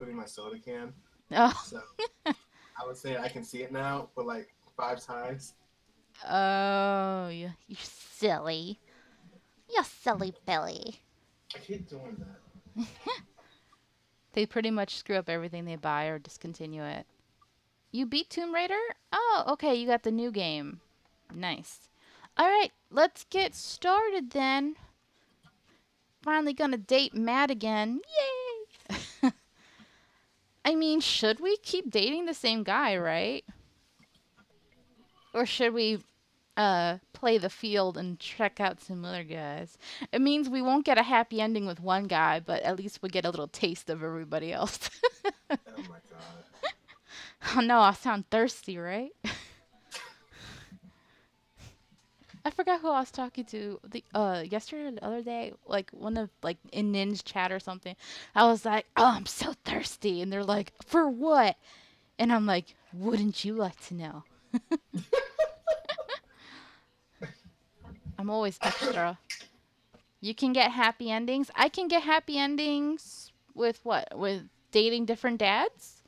putting my soda can. Oh, So I would say I can see it now, but like 5 times. oh, you silly. You silly Billy. I keep doing that. They pretty much screw up everything they buy or discontinue it. You beat Tomb Raider? Oh, okay, you got the new game. Nice. Alright, let's get started then. Finally gonna date Matt again. Yay! I mean, should we keep dating the same guy, right? Or should we play the field and check out some other guys? It means we won't get a happy ending with one guy, but at least we get a little taste of everybody else. Oh my god. Oh no, I sound thirsty, right? I forgot who I was talking to the yesterday or the other day, like one of like in Ninja chat or something. I was like, "Oh, I'm so thirsty," and they're like, "For what?" And I'm like, "Wouldn't you like to know?" I'm always extra. You can get happy endings. I can get happy endings with what? With dating different dads?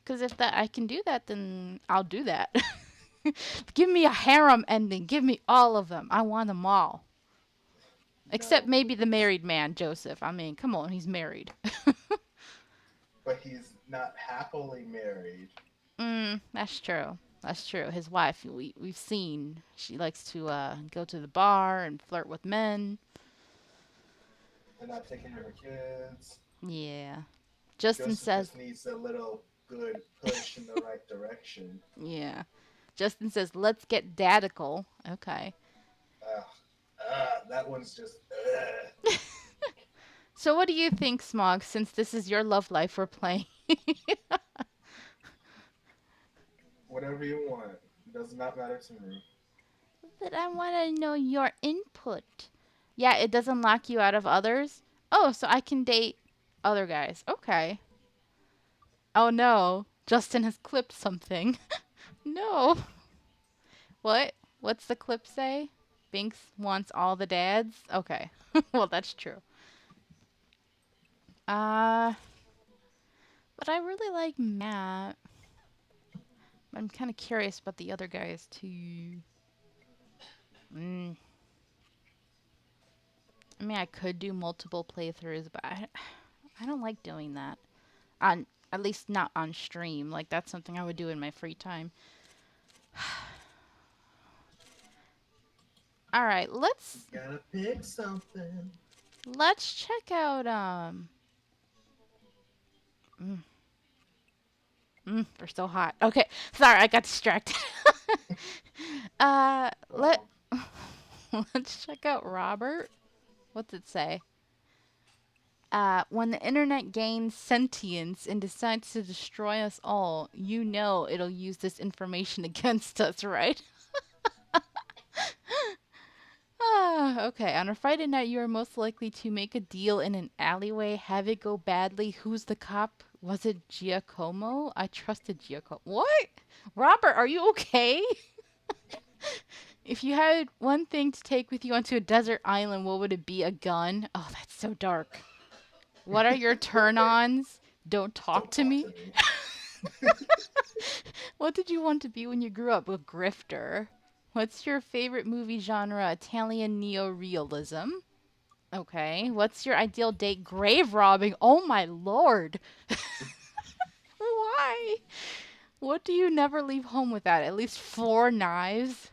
Because if that I can do that, then I'll do that. Give me a harem ending. Give me all of them. I want them all. Except No, maybe the please. married man, Joseph. I mean, come on, he's married. But he's not happily married. That's true. That's true. His wife, we've seen, she likes to go to the bar and flirt with men. And not taking care of her kids. Yeah. Justin Joseph says, just needs a little good push in the right direction. yeah. Justin says, let's get dadical. Okay. Ugh. That one's just. So what do you think, Smog, since this is your love life we're playing? Whatever you want. It does not matter to me. But I want to know your input. Yeah, it doesn't lock you out of others. Oh, so I can date other guys. Okay. Oh no, Justin has clipped something. No. What? What's the clip say? Binks wants all the dads? Okay. Well, that's true. Uh, but I really like Matt. I'm kind of curious about the other guys too. Mm. I mean, I could do multiple playthroughs, but I don't like doing that. On At least not on stream. Like that's something I would do in my free time. All right, You gotta pick something. let's check out mm, they're so hot. Okay, sorry, I got distracted. uh, let Oh, let's check out Robert. What's it say? When the internet gains sentience and decides to destroy us all, you know it'll use this information against us, right? Okay. On a Friday night, you are most likely to make a deal in an alleyway, have it go badly. Who's the cop? Was it Giacomo? I trusted Giacomo. What? Robert, are you okay? If you had one thing to take with you onto a desert island, what would it be? A gun? Oh, that's so dark. What are your turn ons? Don't talk don't to talk me. to me. What did you want to be when you grew up? A grifter. What's your favorite movie genre? Italian neorealism. Okay. What's your ideal date? Grave robbing. Oh my lord. Why? What do you never leave home without? At least 4 knives?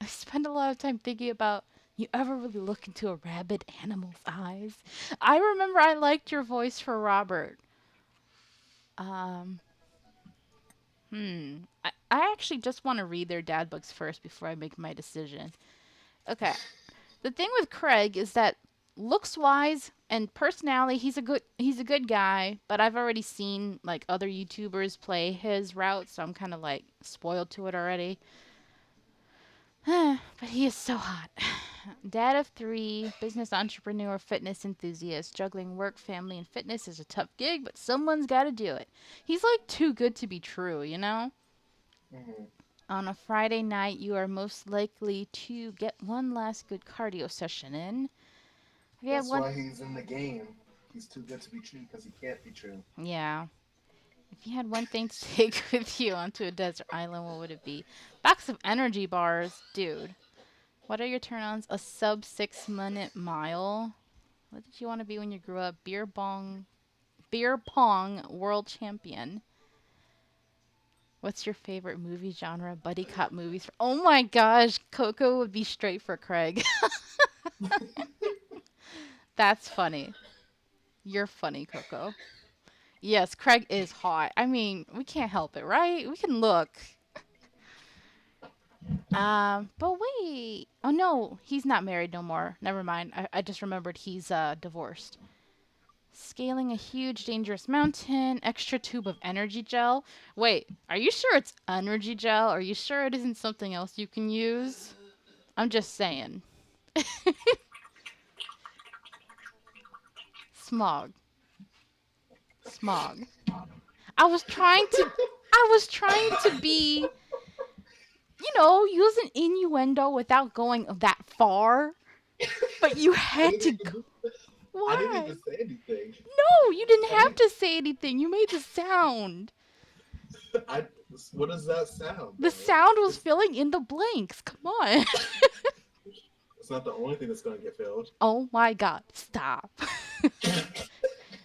I spend a lot of time thinking about you ever really look into a rabid animal's eyes? I remember I liked your voice for Robert. Um, I actually just want to read their dad books first before I make my decision. Okay. The thing with Craig is that looks wise and personality, he's a good guy, but I've already seen like other YouTubers play his route, so I'm kind of like spoiled to it already. But he is so hot. Dad of three, business entrepreneur, fitness enthusiast. Juggling work, family, and fitness is a tough gig, but someone's got to do it. He's like too good to be true, you know? Hmm. On a Friday night, you are most likely to get one last good cardio session in. Have you had That's one? why he's in the game. He's too good to be true because he can't be true. Yeah. If you had one thing to take with you onto a desert island, what would it be? Box of energy bars, dude. What are your turn-ons? A sub 6-minute mile. What did you want to be when you grew up? Beer pong world champion. What's your favorite movie genre? Buddy cop movies. Oh my gosh, Coco would be straight for Craig. That's funny. You're funny, Coco. Yes, Craig is hot. I mean, we can't help it, right? We can look. But wait. Oh no, he's not married no more. Never mind. I just remembered he's divorced. Scaling a huge dangerous mountain, extra tube of energy gel. Wait, are you sure it's energy gel? Are you sure it isn't something else you can use? I'm just saying. Smog. Smog. I was trying to I was trying to be, use an innuendo without going that far. But you I had didn't to even. go. I didn't Why? even say anything. No, you didn't I have didn't. to say anything. You made the sound. I. What does that sound The though? sound was It's. filling in the blanks. Come on. It's not the only thing that's going to get filled. Oh my god. Stop.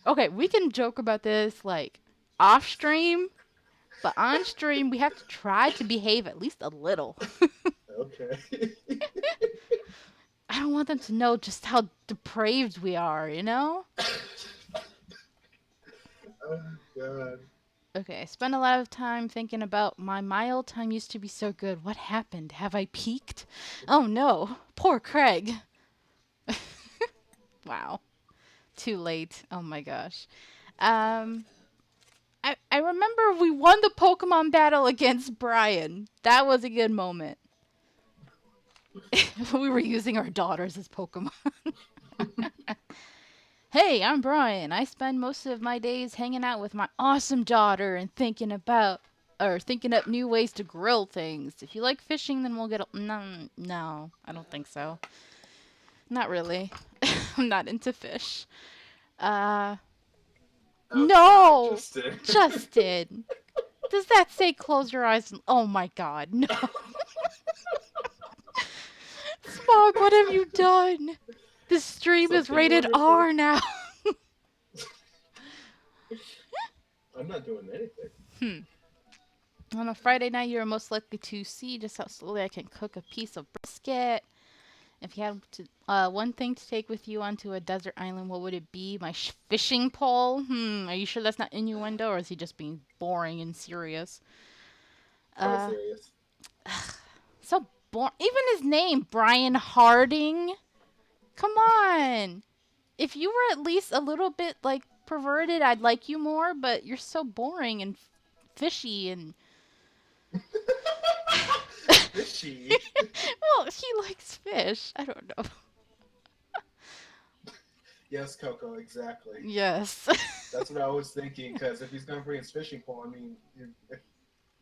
Okay, we can joke about this like off stream, but on stream we have to try to behave at least a little. Okay. I don't want them to know just how depraved we are? Oh God. Okay, I spent a lot of time thinking about my mile time used to be so good. What happened? Have I peaked? Oh no, poor Craig. Wow, too late. Oh my gosh. Um, I remember we won the Pokemon battle against Brian. That was a good moment. We were using our daughters as Pokemon. Hey, I'm Brian. I spend most of my days hanging out with my awesome daughter and thinking up new ways to grill things. If you like fishing, then we'll get. No, I don't think so. Not really. I'm not into fish. Uh, I'm sorry, no, Justin. Justin. Does that say close your eyes? Oh my God, no. Smog, what have you done? This stream is Something rated wonderful. R now. I'm not doing anything. On a Friday night, you're most likely to see just how slowly I can cook a piece of brisket. If you had one thing to take with you onto a desert island, what would it be? My fishing pole? Are you sure that's not innuendo, or is he just being boring and serious? Quite Uh, serious. so boring. Even his name, Brian Harding. Come on. If you were at least a little bit like perverted, I'd like you more. But you're so boring and fishy and. Fishy. Well, he likes fish. I don't know. Yes, Coco, exactly. Yes. That's what I was thinking. Because if he's gonna bring his fishing pole, I mean, if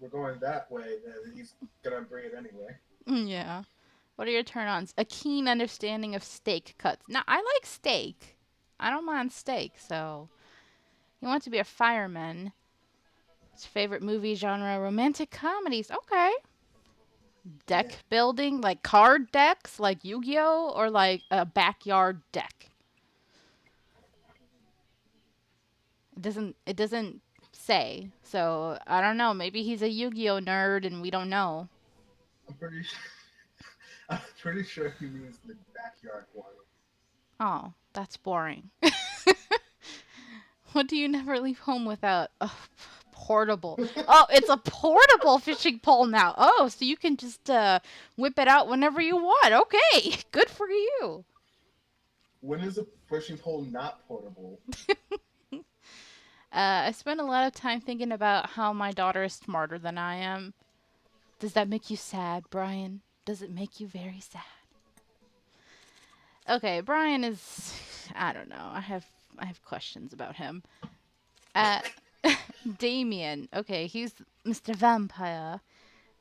we're going that way, then he's gonna bring it anyway. Yeah. What are your turn-ons? A keen understanding of steak cuts. Now, I like steak. I don't mind steak, so. You want to be a fireman. His favorite movie genre, romantic comedies. Okay. Deck Yeah. building, like card decks, like Yu-Gi-Oh, or like a backyard deck. It doesn't say. So, I don't know. Maybe he's a Yu-Gi-Oh nerd and we don't know. I'm pretty. I'm pretty sure he means the backyard one. Oh, that's boring. What do you never leave home without? Oh, portable. Oh, it's a portable fishing pole now. Oh, so you can just whip it out whenever you want. Okay, good for you. When is a fishing pole not portable? I spend a lot of time thinking about how my daughter is smarter than I am. Does that make you sad, Brian? Does it make you very sad? Okay, Brian is. I don't know. I have questions about him. Uh, Damien. Okay, he's Mr. Vampire.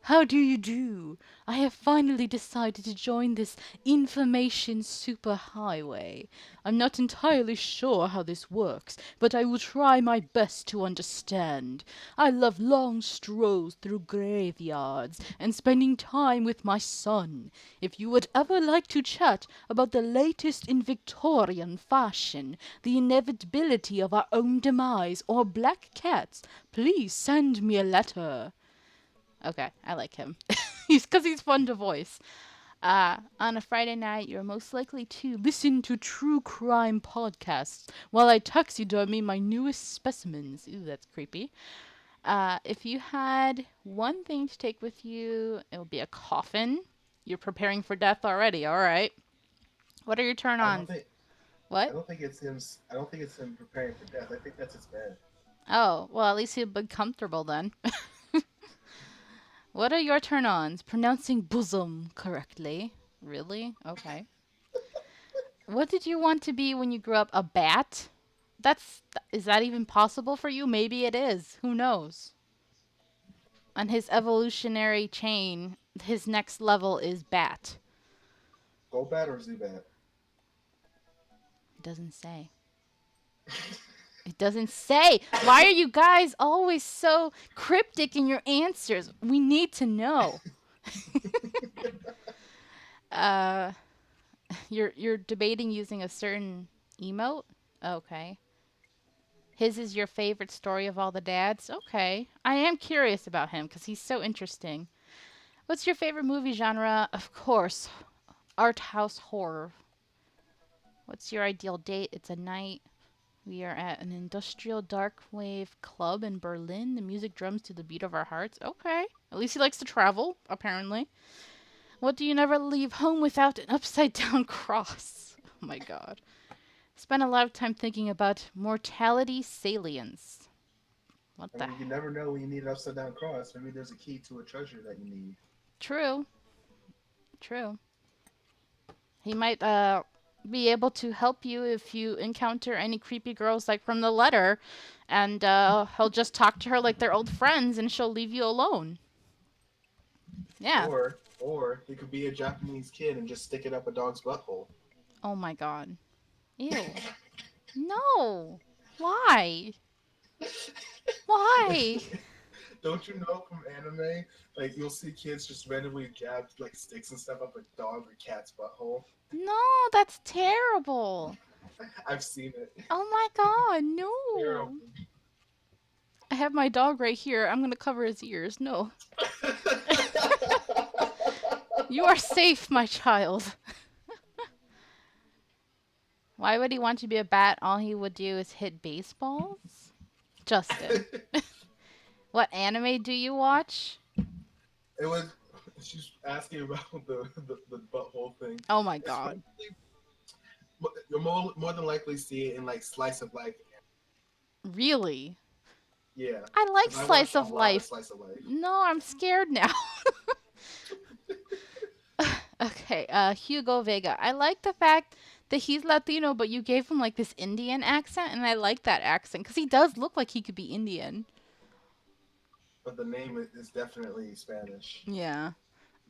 How do you do? I have finally decided to join this information superhighway. I'm not entirely sure how this works, but I will try my best to understand. I love long strolls through graveyards and spending time with my son. If you would ever like to chat about the latest in Victorian fashion, the inevitability of our own demise, or black cats, please send me a letter. Okay, I like him. He's fun to voice. On a Friday night, you're most likely to listen to true crime podcasts while I taxidermy my newest specimens. Ooh, that's creepy. If you had one thing to take with you, it would be a coffin. You're preparing for death already. All right. What are your I don't turn-ons? think I What? don't think it's him. I don't think it's him preparing for death. I think that's his bed. Oh, well, at least he'll be comfortable then. What are your turn-ons? Pronouncing bosom correctly. Really? Okay. What did you want to be when you grew up? A bat? That's is that even possible for you? Maybe it is. Who knows? On his evolutionary chain, his next level is bat. Go bad or Zubat? It doesn't say. It doesn't say. Why are you guys always so cryptic in your answers? We need to know. Uh, you're debating using a certain emote? Okay. His is your favorite story of all the dads? Okay. I am curious about him because he's so interesting. What's your favorite movie genre? Of course, art house horror. What's your ideal date? It's a night. We are at an industrial dark wave club in Berlin. The music drums to the beat of our hearts. Okay. At least he likes to travel, apparently. What do you never leave home without an upside down cross? Oh my god. Spend a lot of time thinking about mortality salience. What I the mean, you never know when you need an upside down cross. Maybe there's a key to a treasure that you need. True. True. He might be able to help you if you encounter any creepy girls like from the letter, and he'll just talk to her like they're old friends, and she'll leave you alone. Yeah. Or he could be a Japanese kid and just stick it up a dog's butthole. Oh my god. Ew. No. Why? Why? Don't you know from anime, like you'll see kids just randomly jab like sticks and stuff up a dog or cat's butthole? No, that's terrible. I've seen it. Oh my god, Terrible. no. I have my dog right here. I'm gonna cover his ears. No. You are safe, my child. Why would he want to be a bat? All he would do is hit baseballs? Justin. What anime do you watch? It was. She's asking about the butthole thing. Oh my It's god. you'll more than likely see it in like slice of life. Really? Yeah, I like 'cause I slice watch a of lot of life. slice of life. No, I'm scared now. Okay, Hugo Vega. I like the fact that he's Latino, but you gave him like this Indian accent, and I like that accent because he does look like he could be Indian. But the name is definitely Spanish. Yeah.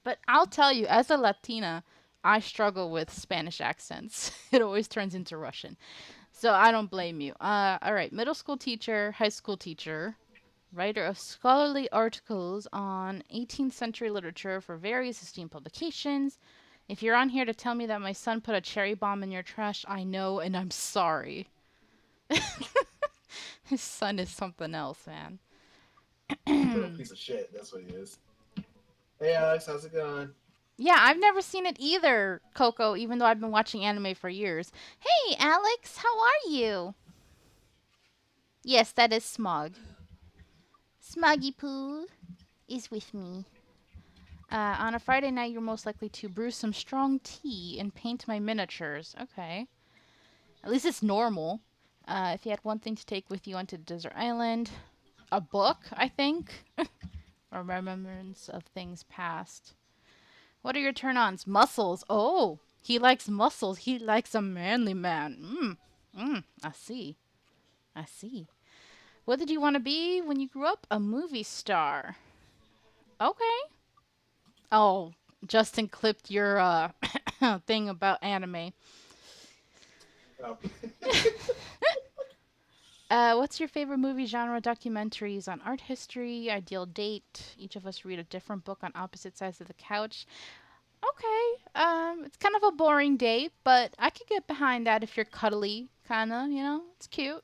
But I'll tell you, as a Latina, I struggle with Spanish accents. It always turns into Russian. So I don't blame you. All right, middle school teacher, high school teacher, writer of scholarly articles on 18th century literature for various esteemed publications. If you're on here to tell me that my son put a cherry bomb in your trash, I know and I'm sorry. His son is something else, man. Little piece of shit. That's what he is. Hey Alex, how's it going? Yeah, I've never seen it either, Coco, even though I've been watching anime for years. Hey, Alex, how are you? Yes, that is Smog. Smoggy Poo is with me. On a Friday night, you're most likely to brew some strong tea and paint my miniatures. Okay. At least it's normal. If you had one thing to take with you onto Desert Island, a book, I think, or remembrance of things past. What are your turn-ons? Muscles. Oh, he likes muscles. He likes a manly man. I see. I see. What did you want to be when you grew up? A movie star. Okay. Oh, Justin clipped your thing about anime. Um, What's your favorite movie genre? Documentaries on art history, ideal date. Each of us read a different book on opposite sides of the couch. Okay, it's kind of a boring date, but I could get behind that if you're cuddly, kinda. It's cute.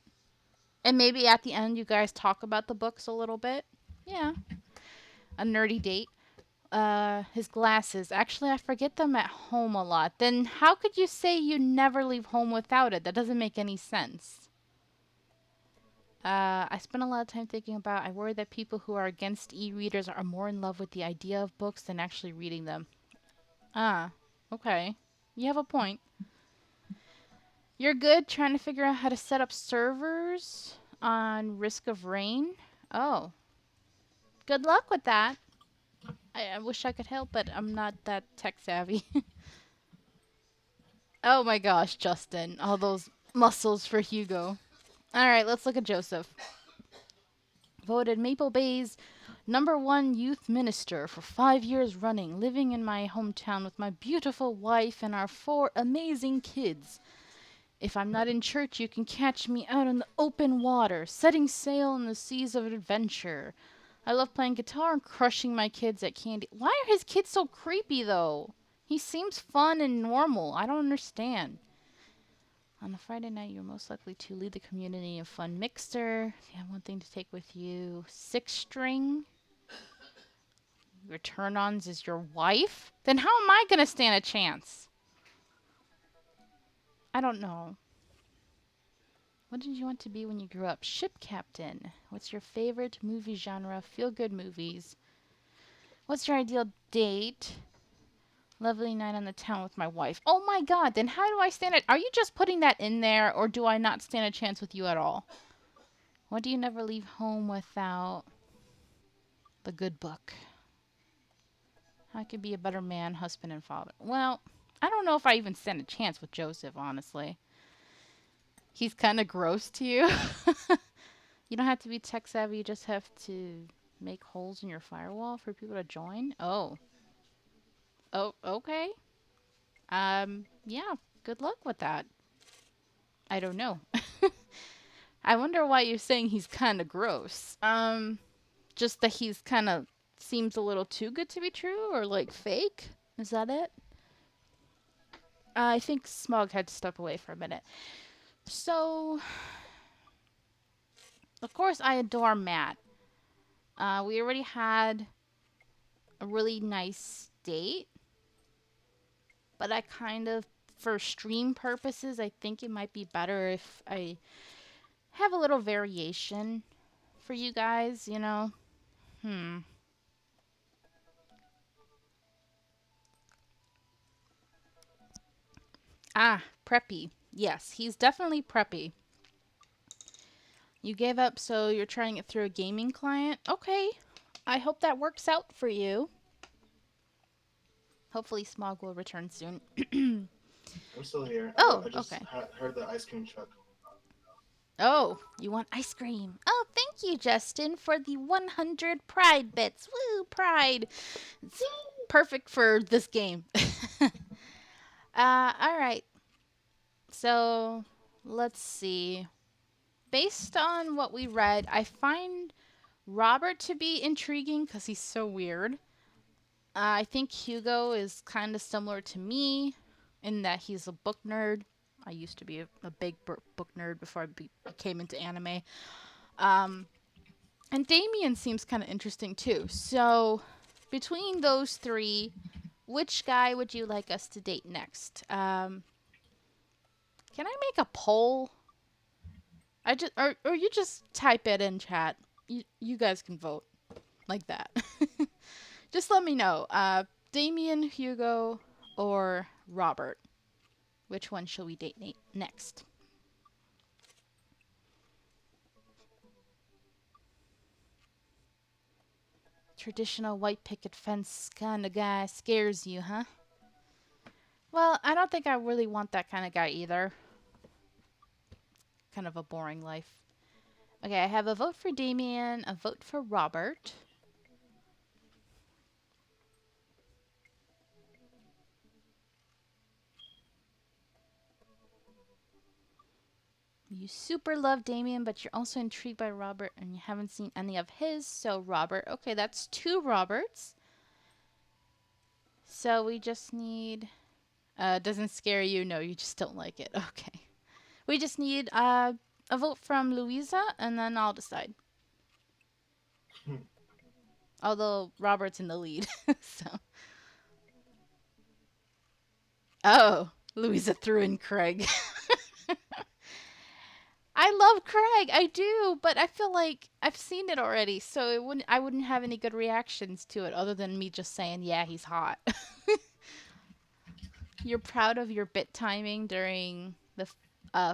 And maybe at the end you guys talk about the books a little bit. Yeah, a nerdy date. His glasses. Actually, I forget them at home a lot. Then how could you say you never leave home without it? That doesn't make any sense. I spend a lot of time thinking about. I worry that people who are against e-readers are more in love with the idea of books than actually reading them. Ah, okay. You have a point. You're good trying to figure out how to set up servers on Risk of Rain. Oh, good luck with that. I wish I could help, but I'm not that tech savvy. Oh my gosh, Justin. All those muscles for Hugo. Alright, let's look at Joseph. Voted Maple Bay's #1 youth minister for 5 years running, living in my hometown with my beautiful wife and our 4 amazing kids. If I'm not in church, you can catch me out on the open water, setting sail in the seas of adventure. I love playing guitar and crushing my kids at candy. Why are his kids so creepy, though? He seems fun and normal. I don't understand. On a Friday night, you're most likely to lead the community in fun mixer. If you have one thing to take with you, six string. Your turn ons is your wife? Then how am I going to stand a chance? I don't know. What did you want to be when you grew up? Ship captain. What's your favorite movie genre? Feel good movies. What's your ideal date? Lovely night on the town with my wife. Oh my god, then how do I stand it? Are you just putting that in there, or do I not stand a chance with you at all? What do you never leave home without? The good book. How I could be a better man, husband, and father. Well, I don't know if I even stand a chance with Joseph, honestly. He's kind of gross to you. You don't have to be tech savvy, you just have to make holes in your firewall for people to join. Oh. Oh, okay. Yeah, good luck with that. I don't know. I wonder why you're saying he's kind of gross. Just that he's kind of seems a little too good to be true or like fake? Is that it? I think Smog had to step away for a minute. So, of course, I adore Matt. We already had a really nice date, but I kind of, for stream purposes, I think it might be better if I have a little variation for you guys, you know? Hmm. Ah, preppy. Yes, he's definitely preppy. You gave up, so you're trying it through a gaming client? Okay. I hope that works out for you. Hopefully, Smog will return soon. I'm still here. Oh, I just okay. heard the ice cream truck. Oh, you want ice cream? Oh, thank you, Justin, for the 100 pride bits. Woo, pride. It's perfect for this game. All right. So, let's see. Based on what we read, I find Robert to be intriguing because he's so weird. I think Hugo is kind of similar to me in that he's a book nerd. I used to be a big book nerd before I became into anime. Um, and Damien seems kind of interesting too. So, between those three, which guy would you like us to date next? Can I make a poll? I just or you just type it in chat. You guys can vote like that. Just let me know. Damien, Hugo, or Robert. Which one shall we date next? Traditional white picket fence kind of guy scares you, huh? Well, I don't think I really want that kind of guy either. Kind of a boring life. Okay, I have a vote for Damien, a vote for Robert. You super love Damien, but you're also intrigued by Robert and you haven't seen any of his. So, Robert. Okay, that's 2 Roberts. So, we just need. Doesn't scare you? No, you just don't like it. Okay. We just need a vote from Louisa, and then I'll decide. Although Robert's in the lead, so. Oh, Louisa threw in Craig. I love Craig, I do, but I feel like I've seen it already, so I wouldn't have any good reactions to it other than me just saying, yeah, he's hot. You're proud of your bit timing during the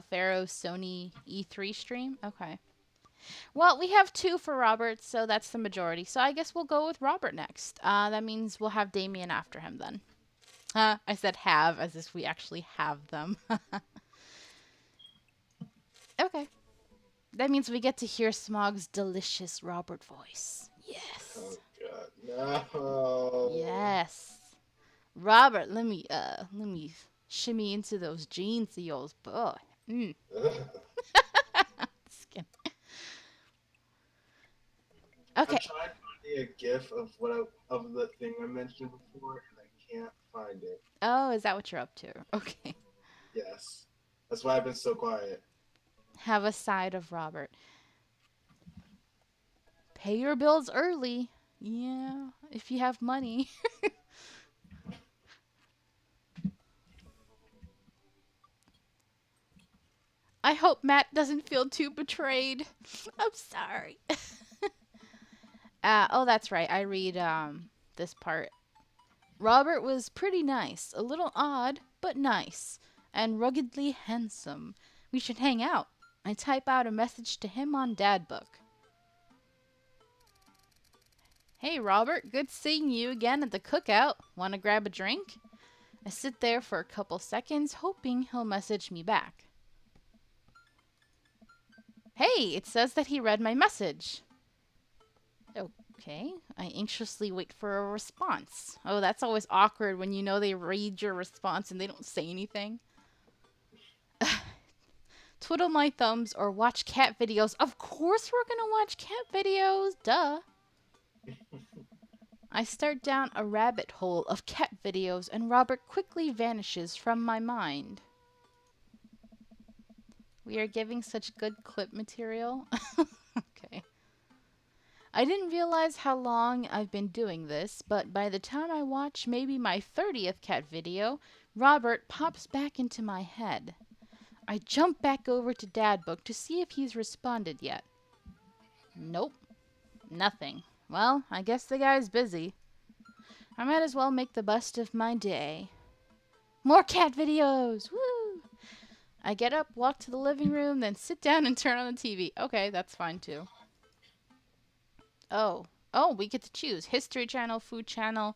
Pharaoh Sony E3 stream? Okay. Well, we have 2 for Robert, so that's the majority. So I guess we'll go with Robert next. That means we'll have Damien after him then. I said have as if we actually have them. Okay. That means we get to hear Smog's delicious Robert voice. Yes. Oh God, no. Yes. Robert, let me shimmy into those jeans of yours, boy. Skin. Okay. I'm trying to find a GIF of of the thing I mentioned before, and I can't find it. Oh, is that what you're up to? Okay. Yes, that's why I've been so quiet. Have a side of Robert. Pay your bills early. Yeah, if you have money. I hope Matt doesn't feel too betrayed. I'm sorry. Oh, that's right. I read this part. Robert was pretty nice, a little odd, but nice, and ruggedly handsome. We should hang out. I type out a message to him on Dadbook. Hey, Robert, good seeing you again at the cookout. Want to grab a drink? I sit there for a couple seconds, hoping he'll message me back. Hey, it says that he read my message. Okay, I anxiously wait for a response. Oh, that's always awkward when you know they read your response and they don't say anything. Twiddle my thumbs or watch cat videos. Of course we're gonna watch cat videos, duh. I start down a rabbit hole of cat videos and Robert quickly vanishes from my mind. We are giving such good clip material. Okay. I didn't realize how long I've been doing this, but by the time I watch maybe my 30th cat video, Robert pops back into my head. I jump back over to Dadbook to see if he's responded yet. Nope. Nothing. Well, I guess the guy's busy. I might as well make the best of my day. More cat videos! Woo! I get up, walk to the living room, then sit down and turn on the TV. Okay, that's fine too. Oh, we get to choose History Channel, Food Channel,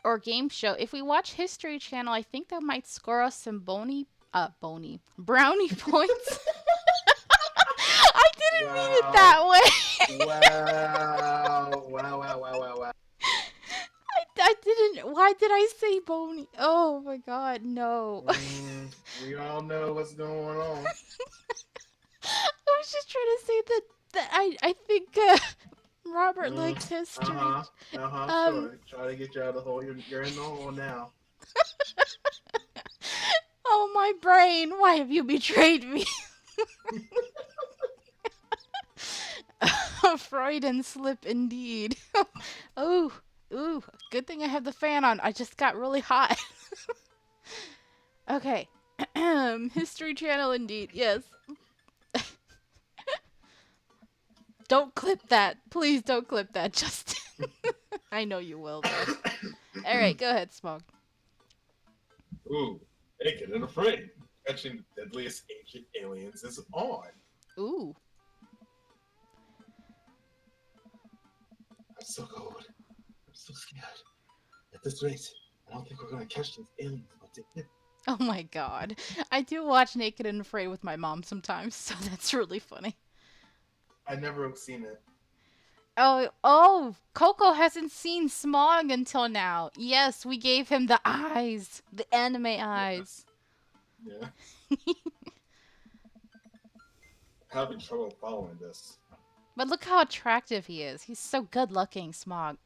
or Game Show. If we watch History Channel, I think that might score us some brownie points. I didn't mean it that way. Wow. I didn't. Why did I say bony? Oh my god, no. We all know what's going on. I was just trying to say that I think Robert likes history. Sure. Try to get you out of the hole. You're in the hole now. Oh, my brain. Why have you betrayed me? A Freudian slip indeed. Ooh, good thing I have the fan on. I just got really hot. Okay. History Channel indeed, yes. Don't clip that. Please don't clip that, Justin. I know you will, though. Alright, go ahead, Smog. Ooh, naked and afraid. Catching the deadliest ancient aliens is on. Ooh. I'm so cold. I'm so scared. At this rate, I don't think we're gonna catch these aliens. Oh my god. I do watch Naked and Afraid with my mom sometimes, so that's really funny. I've never seen it. Oh, Coco hasn't seen Smog until now. Yes, we gave him the eyes. The anime eyes. Yeah. having trouble following this. But look how attractive he is. He's so good looking, Smog.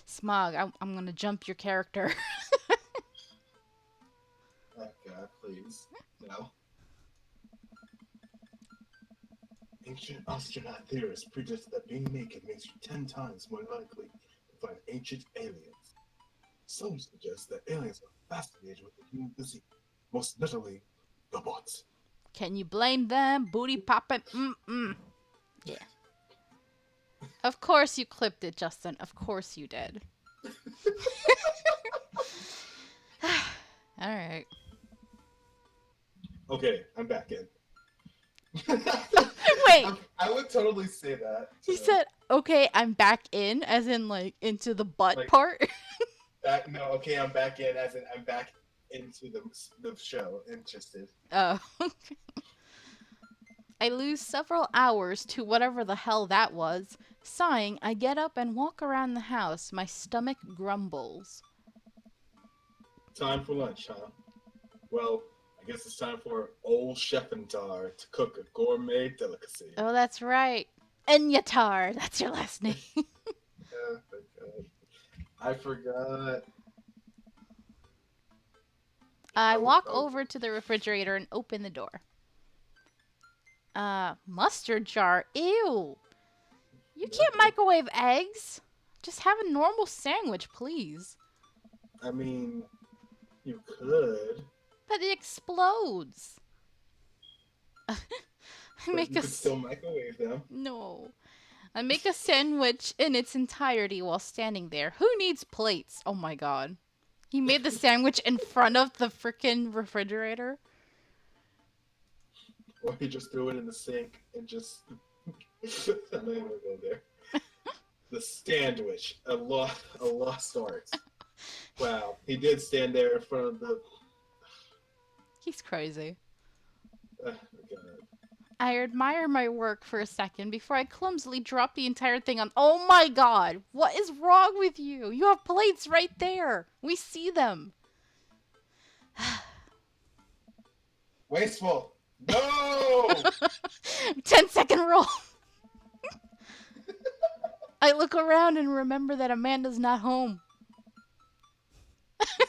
Smog, I'm gonna jump your character. Oh God, please. No. Ancient astronaut theorists predict that being naked makes you 10 times more likely to find ancient aliens. Some suggest that aliens are fascinated with the human physique, most notably the bots. Can you blame them? Booty popping. Yeah. Of course you clipped it, Justin. Of course you did. All right. Okay, I'm back in. Wait. I would totally say that. He said, "Okay, I'm back in," as in like into the butt Like, part. no, okay, I'm back in, as in I'm back into the show, interested. Oh. I lose several hours to whatever the hell that was. Sighing, I get up and walk around the house. My stomach grumbles. Time for lunch, huh? Well, I guess it's time for old SmogNTar to cook a gourmet delicacy. Oh, that's right. Enyatar. That's your last name. Oh my God. I forgot. I walk Oh. over to the refrigerator and open the door. Mustard jar? Ew. You can't microwave eggs. Just have a normal sandwich, please. I mean, you could. But it explodes. I But make you could still microwave them. No. I make a sandwich in its entirety while standing there. Who needs plates? Oh my god. He made the sandwich in front of the freaking refrigerator. Or he just threw it in the sink and just. I'm not gonna go there. The sandwich, a lost art. Wow, he did stand there in front of the. He's crazy. Oh my God. I admire my work for a second before I clumsily drop the entire thing on. Oh my god! What is wrong with you? You have plates right there. We see them. Wasteful. No. 10-second rule. I look around and remember that Amanda's not home.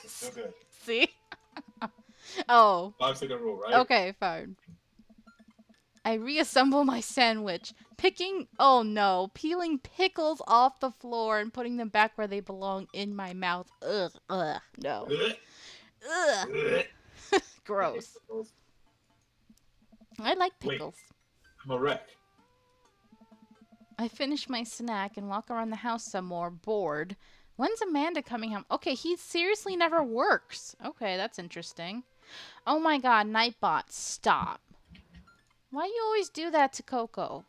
So good. See? Oh. 5-second rule, right? Okay, fine. I reassemble my sandwich, peeling pickles off the floor and putting them back where they belong in my mouth. Ugh, no. Ugh, gross. I like pickles. Wait, I'm a wreck. I finish my snack and walk around the house some more, bored. When's Amanda coming home? Okay, he seriously never works. Okay, that's interesting. Oh my god, Nightbot, stop. Why you always do that to Coco?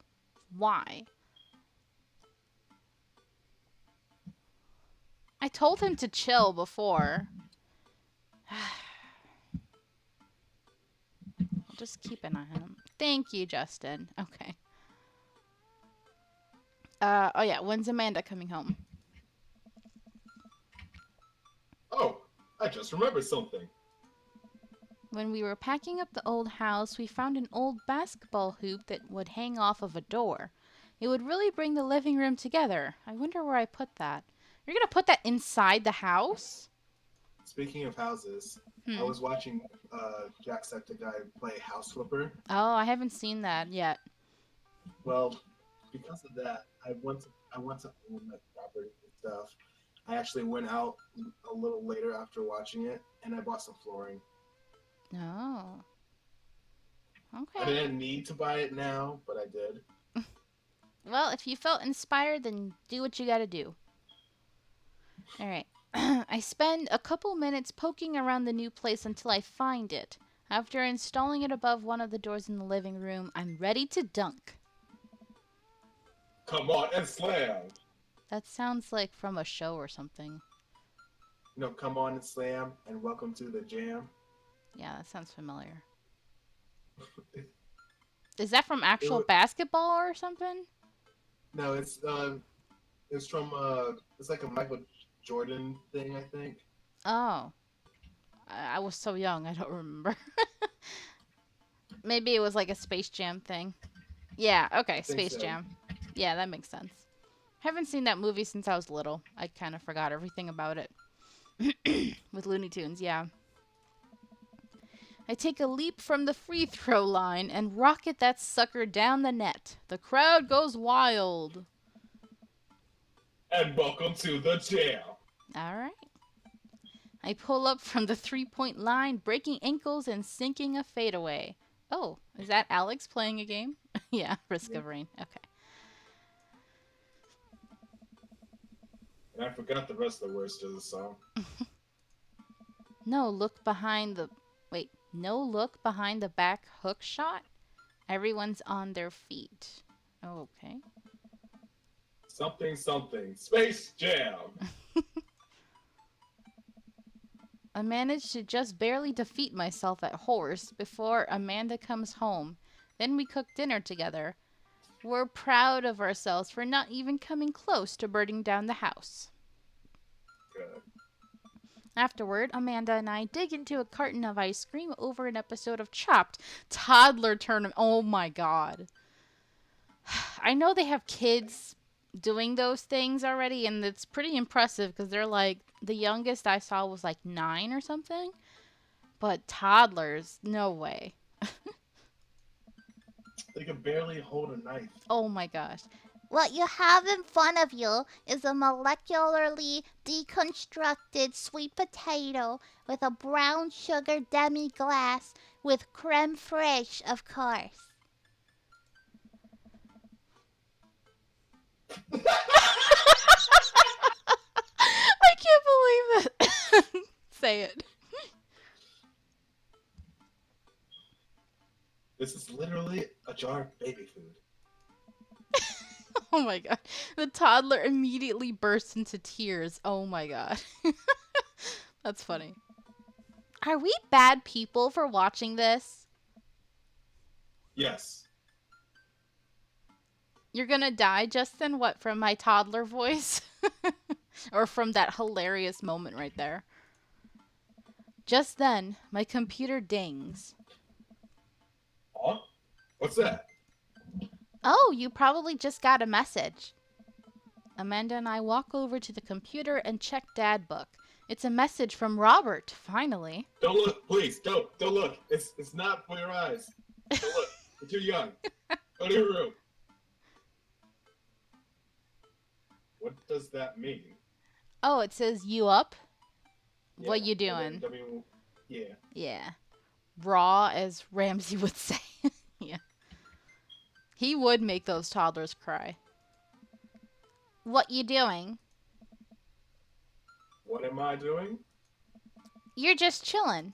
Why? I told him to chill before. I'll just keep an eye on him. Thank you, Justin. Okay. Oh yeah, when's Amanda coming home? Oh, I just remembered something. When we were packing up the old house, we found an old basketball hoop that would hang off of a door. It would really bring the living room together. I wonder where I put that. You're gonna put that inside the house? Speaking of houses, I was watching Jacksepticeye play House Flipper. Oh, I haven't seen that yet. Well, because of that, I want to own that property and stuff. I actually went out a little later after watching it, and I bought some flooring. Oh. I Okay. didn't need to buy it now, but I did. Well, if you felt inspired, then do what you gotta do. Alright. I spend a couple minutes poking around the new place until I find it. After installing it above one of the doors in the living room, I'm ready to dunk. Come on and slam! That sounds like from a show or something. No, come on and slam, and welcome to the jam. Yeah, that sounds familiar. Is that from actual basketball or something? No, it's from it's like a Michael Jordan thing, I think. Oh. I was so young, I don't remember. Maybe it was like a Space Jam thing. Yeah, okay, I think Space so. Jam. Yeah, that makes sense. Haven't seen that movie since I was little. I kind of forgot everything about it. With Looney Tunes, yeah. I take a leap from the free throw line and rocket that sucker down the net. The crowd goes wild. And welcome to the jam. All right. I pull up from the 3 point line, breaking ankles and sinking a fadeaway. Oh, is that Alex playing a game? Yeah, Risk of Rain. Okay. And I forgot the rest of the words to the song. No look behind the. Wait, no look behind the back hook shot? Everyone's on their feet. Okay. Something something. Space Jam. I managed to just barely defeat myself at horse before Amanda comes home. Then we cook dinner together. We're proud of ourselves for not even coming close to burning down the house. Good. Afterward, Amanda and I dig into a carton of ice cream over an episode of Chopped. Toddler tournament. Oh my god. I know they have kids doing those things already, and it's pretty impressive because they're like, the youngest I saw was like 9 or something. But toddlers, no way. They can barely hold a knife. Oh my gosh. What you have in front of you is a molecularly deconstructed sweet potato with a brown sugar demi glace with creme fraiche, of course. I can't believe it. Say it. This is literally a jar of baby food. Oh my god. The toddler immediately bursts into tears. Oh my god. That's funny. Are we bad people for watching this? Yes. You're gonna die, Justin? What, from my toddler voice? Or from that hilarious moment right there? Just then, my computer dings. Huh? What's that? Oh, you probably just got a message. Amanda and I walk over to the computer and check Dad Book. It's a message from Robert, finally. Don't look, please. Don't look. It's not for your eyes. Don't look. You're too young. Go to your room. What does that mean? Oh, it says, you up? What Yeah, you and doing? then yeah. Yeah. Raw, as Ramsey would say. Yeah. He would make those toddlers cry. What you doing? What am I doing? You're just chilling.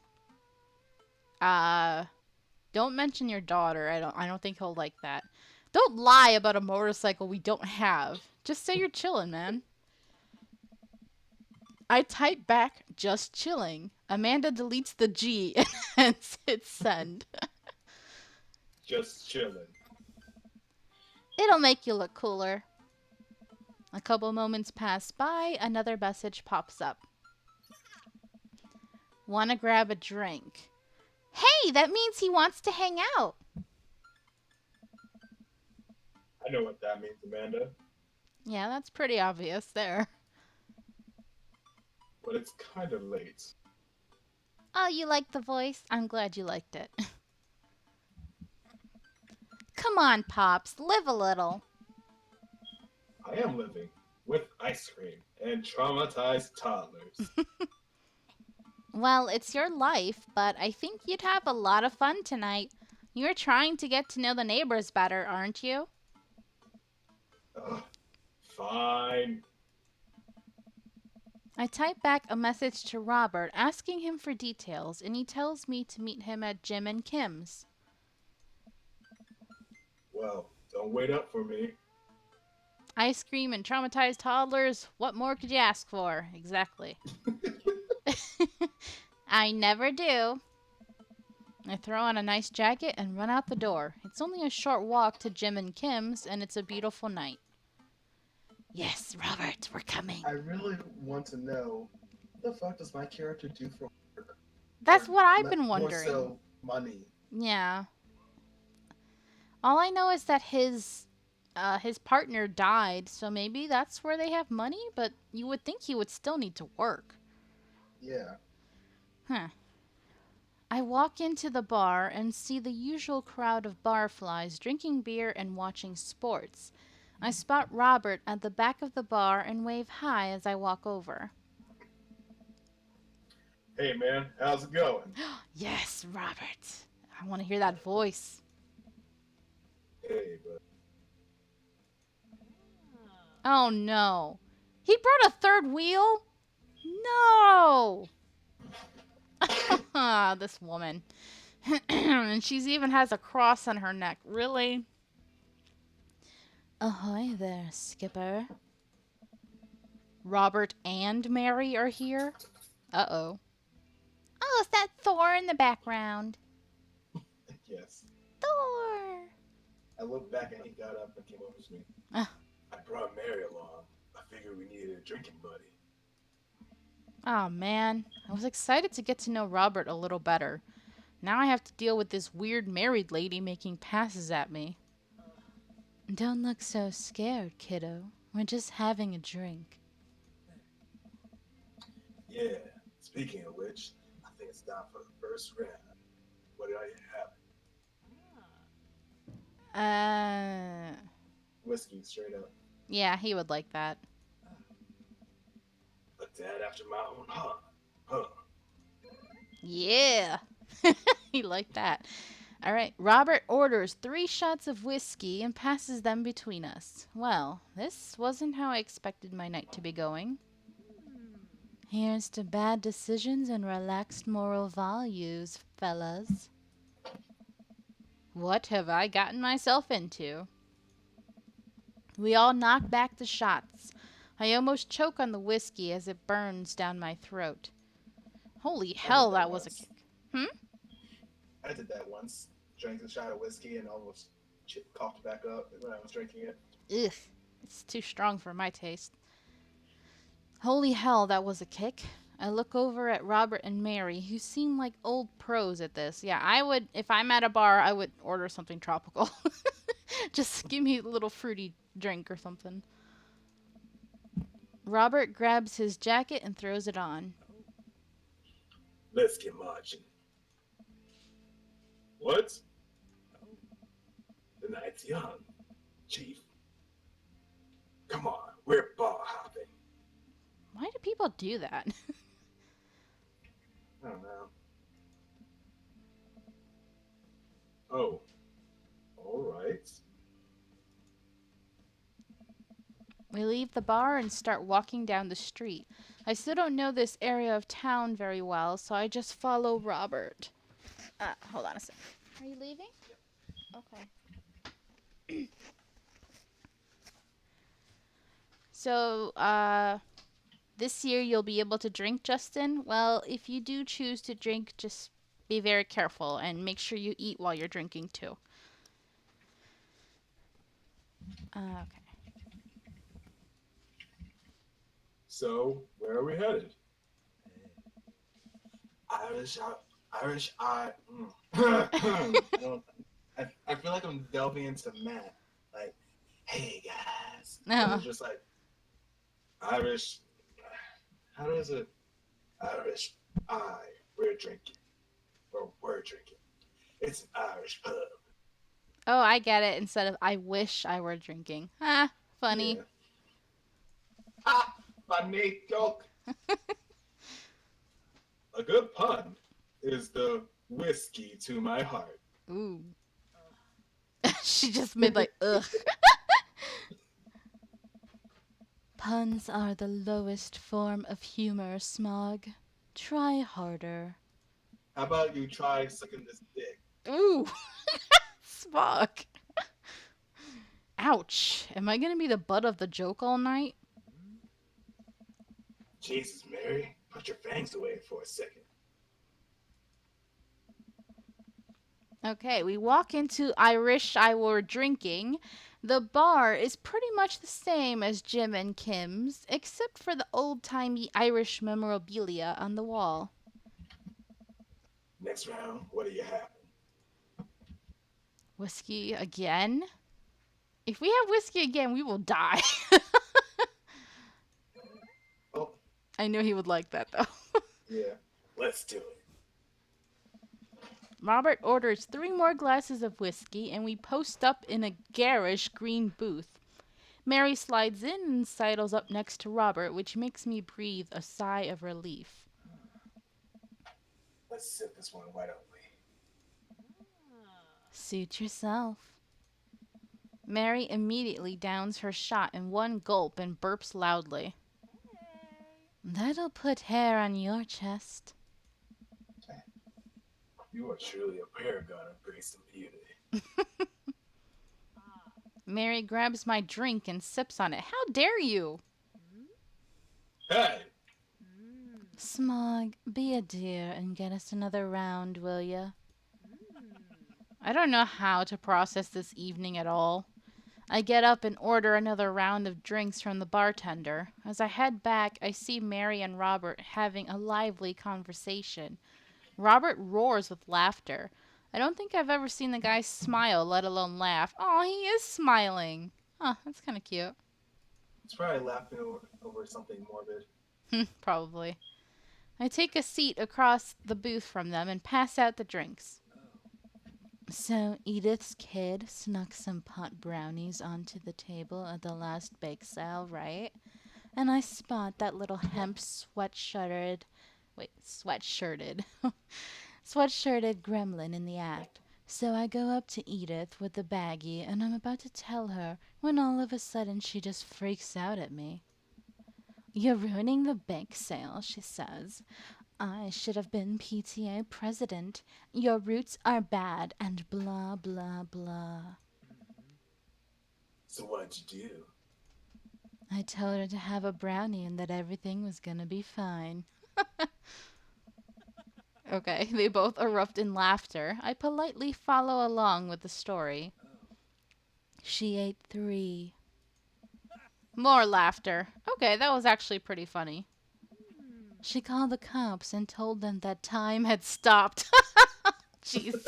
Don't mention your daughter. I don't think he'll like that. Don't lie about a motorcycle we don't have. Just say you're chilling, man. I type back, just chilling. Amanda deletes the G and hits send. Just chilling. It'll make you look cooler. A couple moments pass by, another message pops up. Wanna grab a drink? Hey, that means he wants to hang out. I know what that means, Amanda. Yeah, that's pretty obvious there. But it's kind of late. Oh, you like the voice? I'm glad you liked it. Come on, Pops, live a little. I am living with ice cream and traumatized toddlers. Well, it's your life, but I think you'd have a lot of fun tonight. You're trying to get to know the neighbors better, aren't you? Ugh, fine. I type back a message to Robert asking him for details, and he tells me to meet him at Jim and Kim's. Well, don't wait up for me. Ice cream and traumatized toddlers, what more could you ask for? Exactly. I never do. I throw on a nice jacket and run out the door. It's only a short walk to Jim and Kim's, and it's a beautiful night. Yes, Robert, we're coming. I really want to know what the fuck does my character do for work? That's Or what I've le- been More wondering. so, money. Yeah. All I know is that his partner died, so maybe that's where they have money, but you would think he would still need to work. Yeah. Huh. I walk into the bar and see the usual crowd of barflies drinking beer and watching sports. I spot Robert at the back of the bar and wave hi as I walk over. Hey man, how's it going? Yes, Robert. I want to hear that voice. Hey, but Oh no. He brought a third wheel? No! This woman. And she's even has a cross on her neck. Really? Ahoy there, Skipper. Robert and Mary are here? Uh-oh. Oh, is that Thor in the background? yes. Thor! I looked back and he got up and came over to me. Ah. I brought Mary along. I figured we needed a drinking buddy. Oh, man. I was excited to get to know Robert a little better. Now I have to deal with this weird married lady making passes at me. Don't look so scared, kiddo. We're just having a drink. Yeah. Speaking of which, I think it's time for the first round. What are you having? Uh, Whiskey, straight up. yeah, he would like that. A dad after my own heart. Huh. Yeah. He liked that. All right. Robert orders 3 shots of whiskey and passes them between us. Well, this wasn't how I expected my night to be going. Here's to bad decisions and relaxed moral values, fellas. What have I gotten myself into? We all knock back the shots. I almost choke on the whiskey as it burns down my throat. Holy hell, that was a kick. I did that once. Drank a shot of whiskey and almost coughed back up when I was drinking it. Ugh, it's too strong for my taste. Holy hell, that was a kick. I look over at Robert and Mary, who seem like old pros at this. Yeah, I would, if I'm at a bar, I would order something tropical. Just give me a little fruity drink or something. Robert grabs his jacket and throws it on. Let's get marching. What? The night's young, Chief. Come on, we're bar hopping. Why do people do that? I don't know. Oh, all right. We leave the bar and start walking down the street. I still don't know this area of town very well, so I just follow Robert. Hold on a sec. Are you leaving? Okay. So, this year you'll be able to drink, Justin? Well, if you do choose to drink, just be very careful and make sure you eat while you're drinking too. Okay. So, where are we headed? Irish, Irish, I feel like I'm delving into Matt. Like, hey guys. And it's just like, Irish, how does it? Irish, we're drinking. Or we're drinking. It's an Irish pub. Oh, I get it. Instead of I wish I were drinking. Funny. Yeah. Funny joke. A good pun is the whiskey to my heart. Ooh. She just made like, ugh. Puns are the lowest form of humor, Smog. Try harder. How about you try sucking this dick? Ooh. Smog. Ouch. Am I going to be the butt of the joke all night? Jesus, Mary, put your fangs away for a second. Okay, we walk into Irish I Were Drinking. The bar is pretty much the same as Jim and Kim's, except for the old-timey Irish memorabilia on the wall. Next round, what are you having? Whiskey again? If we have whiskey again, we will die. Oh, I knew he would like that, though. yeah. Let's do it. Robert orders 3 more glasses of whiskey, and we post up in a garish green booth. Mary slides in and sidles up next to Robert, which makes me breathe a sigh of relief. Let's sip this one, why don't we? Suit yourself. Mary immediately downs her shot in one gulp and burps loudly. That'll put hair on your chest. You are truly a paragon of grace and beauty. Mary grabs my drink and sips on it. How dare you? Hey! Smog, be a dear and get us another round, will ya? I don't know how to process this evening at all. I get up and order another round of drinks from the bartender. As I head back, I see Mary and Robert having a lively conversation. Robert roars with laughter. I don't think I've ever seen the guy smile, let alone laugh. Oh, he is smiling. Huh, that's kind of cute. He's probably laughing over something morbid. Probably. I take a seat across the booth from them and pass out the drinks. So Edith's kid snuck some pot brownies onto the table at the last bake sale, right? And I spot that little sweatshirted gremlin in the act. So I go up to Edith with the baggie and I'm about to tell her when all of a sudden she just freaks out at me. You're ruining the bake sale, she says. I should have been PTA president. Your roots are bad and blah, blah, blah. So what'd you do? I told her to have a brownie and that everything was gonna be fine. Okay, they both erupt in laughter. I politely follow along with the story. She ate 3. More laughter. Okay, that was actually pretty funny. She called the cops and told them that time had stopped. Jesus.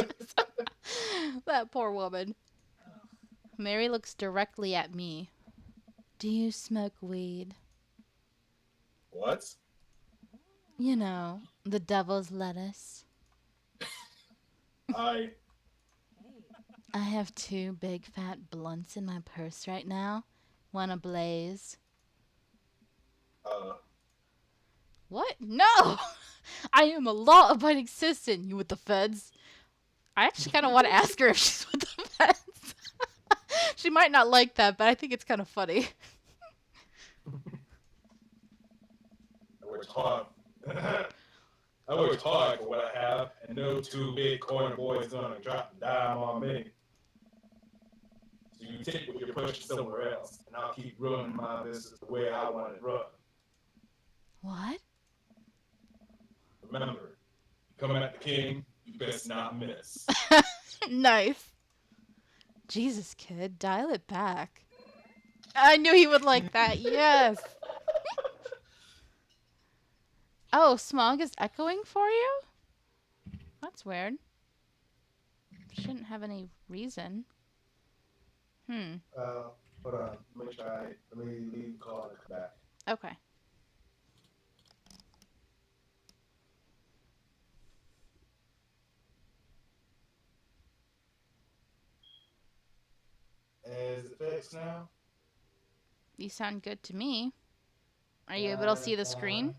That poor woman. Mary looks directly at me. Do you smoke weed? What? You know, the devil's lettuce. I have 2 big fat blunts in my purse right now. One ablaze. What? No! I am a law-abiding citizen, you with the feds. I actually kind of want to ask her if she's with the feds. She might not like that, but I think it's kind of funny. I worked hard. I worked hard for what I have, and no 2 big corner boys gonna drop a dime on me. So you take what you're pushing somewhere else, and I'll keep running my business the way I want it run. What? Remember, coming at the king, you best not miss. Nice. Jesus, kid, dial it back. I knew he would like that. Yes. Oh, Smog is echoing for you? That's weird. Shouldn't have any reason. Hold on. Let me try. Let me leave the call and come back. Okay. Is it fixed now? You sound good to me. Are you able to see the screen?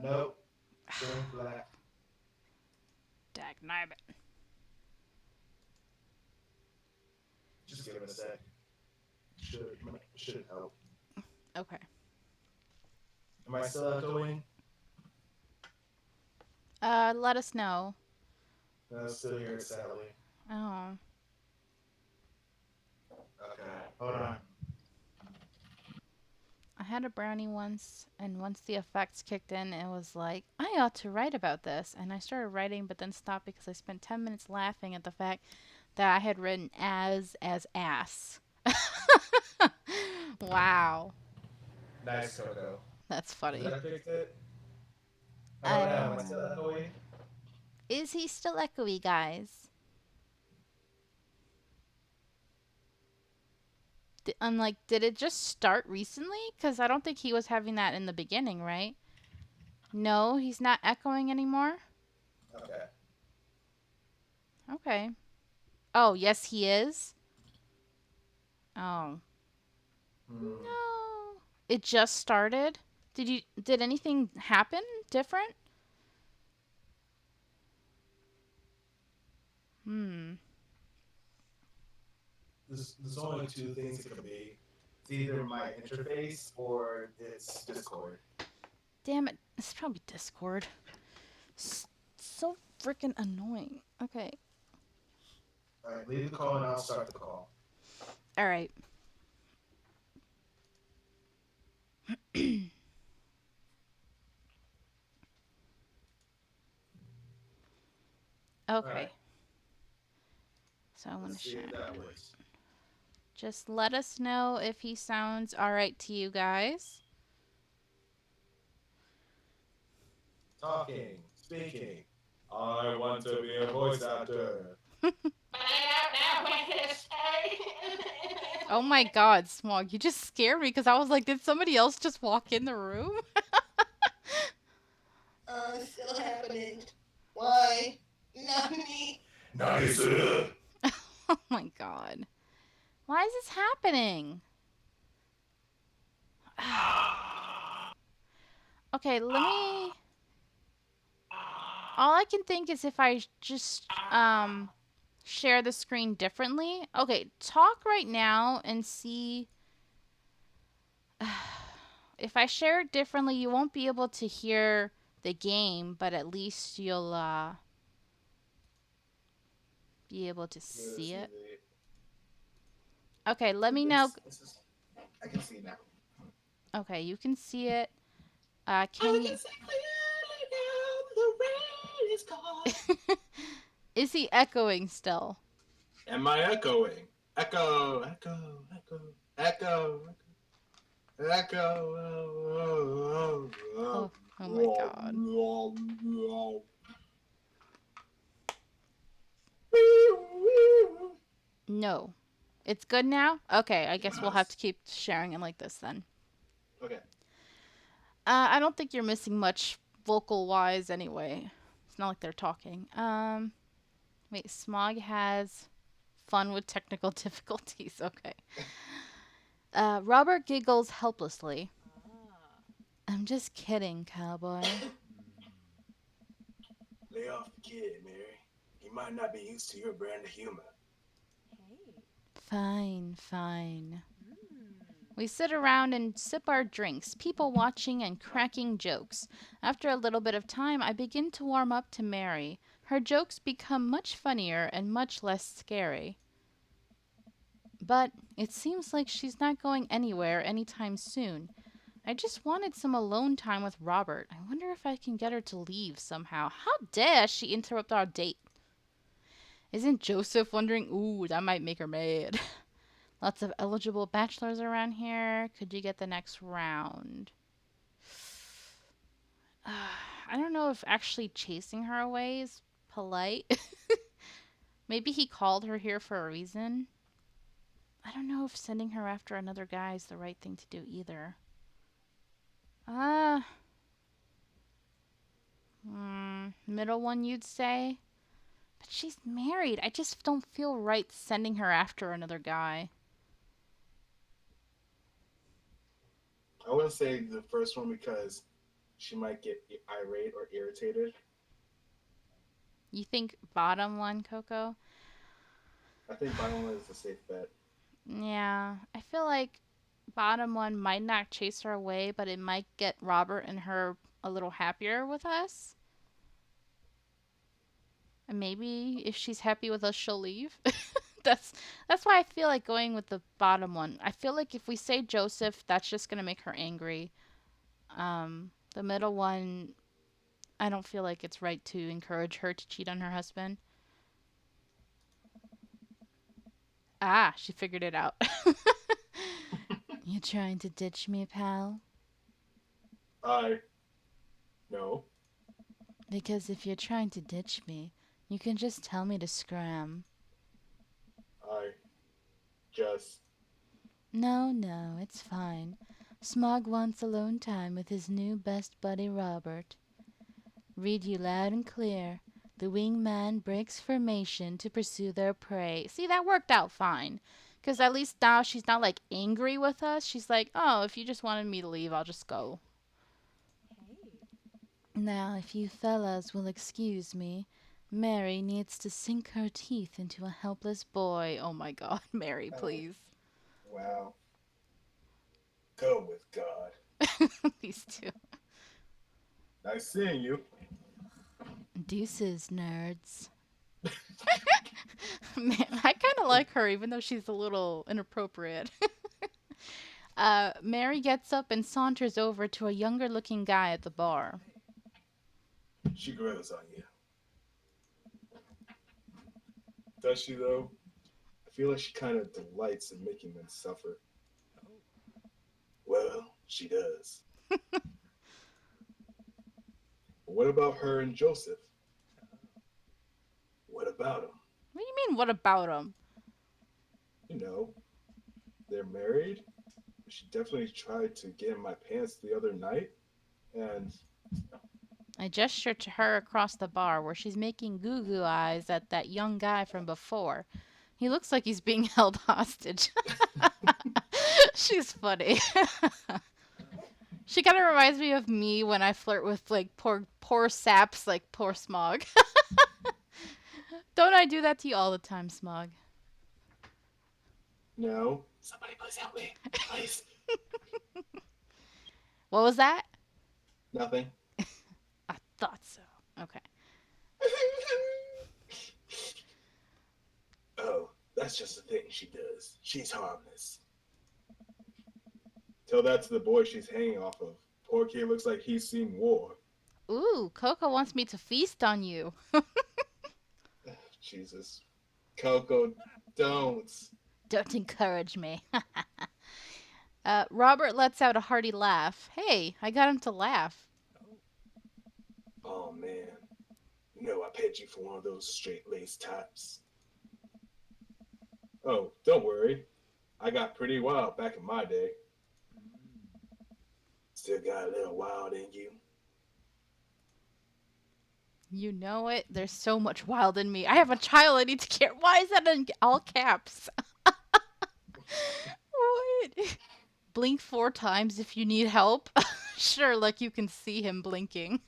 Nope. Still black. Dagnabbit. Just give it a sec. Should help. Okay. Am I still echoing? Let us know. No, still here, Sally. Oh. Okay, hold on. I had a brownie once, and once the effects kicked in, it was like, I ought to write about this. And I started writing, but then stopped because I spent 10 minutes laughing at the fact that I had written as ass. Wow. Nice, Coco. That's funny. Did I fix it? I Oh, don't no, am I still know. echoing? Is he still echoey, guys? I'm like, did it just start recently? Because I don't think he was having that in the beginning, right? No, he's not echoing anymore? Okay. Okay. Oh, yes, he is? Oh. Hmm. No. It just started? Did anything happen different? Hmm. There's only two things it could be. It's either my interface or it's Discord. Damn it. It's probably Discord. So freaking annoying. Okay. All right, leave the call and I'll start the call. All right. All right, Okay. So I want to let's see share. if that works. Just let us know if he sounds all right to you guys. Talking, speaking. I want to be a voice actor. Oh my god, Smog, you just scared me because I was like, did somebody else just walk in the room? It's still happening. Why? Not me. Nice. Oh my god. Why is this happening? Okay, let me. All I can think is if I just share the screen differently. Okay, talk right now and see. If I share it differently, you won't be able to hear the game, but at least you'll be able to see it. Okay, let me know. I can see now. Okay, you can see it. Can I you? can see clearly now the rain is gone. Is he echoing still? Am I echoing? Echo, echo, echo, echo, echo. Oh, oh my god. No. It's good now? Okay, I guess we'll have to keep sharing it like this then. Okay. I don't think you're missing much vocal wise anyway. It's not like they're talking. Wait, Smog has fun with technical difficulties. Okay. Robert giggles helplessly. I'm just kidding, cowboy. Lay off the kid, Mary. He might not be used to your brand of humor. Fine, fine. We sit around and sip our drinks, people watching and cracking jokes. After a little bit of time, I begin to warm up to Mary. Her jokes become much funnier and much less scary. But it seems like she's not going anywhere anytime soon. I just wanted some alone time with Robert. I wonder if I can get her to leave somehow. How dare she interrupt our date? Isn't Joseph wondering? Ooh, that might make her mad. Lots of eligible bachelors around here. Could you get the next round? I don't know if actually chasing her away is polite. Maybe he called her here for a reason. I don't know if sending her after another guy is the right thing to do either. Middle one you'd say? But she's married. I just don't feel right sending her after another guy. I wouldn't say the first one because she might get irate or irritated. You think bottom one, Coco? I think bottom one is a safe bet. Yeah, I feel like bottom one might not chase her away, but it might get Robert and her a little happier with us. And maybe if she's happy with us, she'll leave. that's that's why I feel like going with the bottom one. I feel like if we say Joseph, that's just gonna make her angry. The middle one, I don't feel like it's right to encourage her to cheat on her husband. Ah, she figured it out. You trying to ditch me, pal? No. Because if you're trying to ditch me, you can just tell me to scram. I just. No, no, it's fine. Smog wants alone time with his new best buddy Robert. Read you loud and clear. The wingman breaks formation to pursue their prey. See, that worked out fine. Because at least now she's not like angry with us. She's like, oh, if you just wanted me to leave, I'll just go. Now, if you fellas will excuse me, Mary needs to sink her teeth into a helpless boy. Oh my god, Mary, Oh, please. wow. Go with God. These two. Nice seeing you. Deuces, nerds. Man, I kind of like her, even though she's a little inappropriate. Mary gets up and saunters over to a younger looking guy at the bar. She grows on you. Does she, though? I feel like she kind of delights in making men suffer. Well, she does. But what about her and Joseph? What about them? What do you mean, what about him? You know, they're married. She definitely tried to get in my pants the other night, and I gesture to her across the bar where she's making goo goo eyes at that young guy from before. He looks like he's being held hostage. She's funny. She kind of reminds me of me when I flirt with like poor saps like poor Smog. Don't I do that to you all the time, Smog? no. Somebody please help me. Please. What was that? Nothing. I thought so. Okay. Oh, that's just the thing she does. She's harmless. Tell that to the boy she's hanging off of. Poor kid looks like he's seen war. Ooh, Coco wants me to feast on you. Jesus. Coco, don't. Don't encourage me. Robert lets out a hearty laugh. Hey, I got him to laugh. Oh, man. No, I paid you for one of those straight-laced types. Oh, don't worry. I got pretty wild back in my day. Still got a little wild in you. You know it. There's so much wild in me. I have a child I need to care. Why is that in all caps? What? Blink 4 times if you need help. Sure, like you can see him blinking.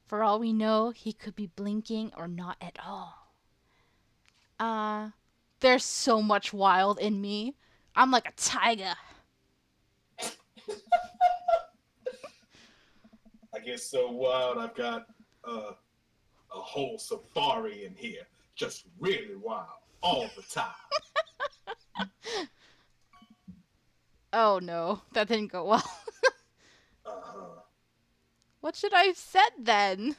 For all we know, he could be blinking or not at all. There's so much wild in me. I'm like a tiger. I get so wild I've got a whole safari in here. Just really wild. All the time. Oh no, that didn't go well. Uh-huh. What should I have said then?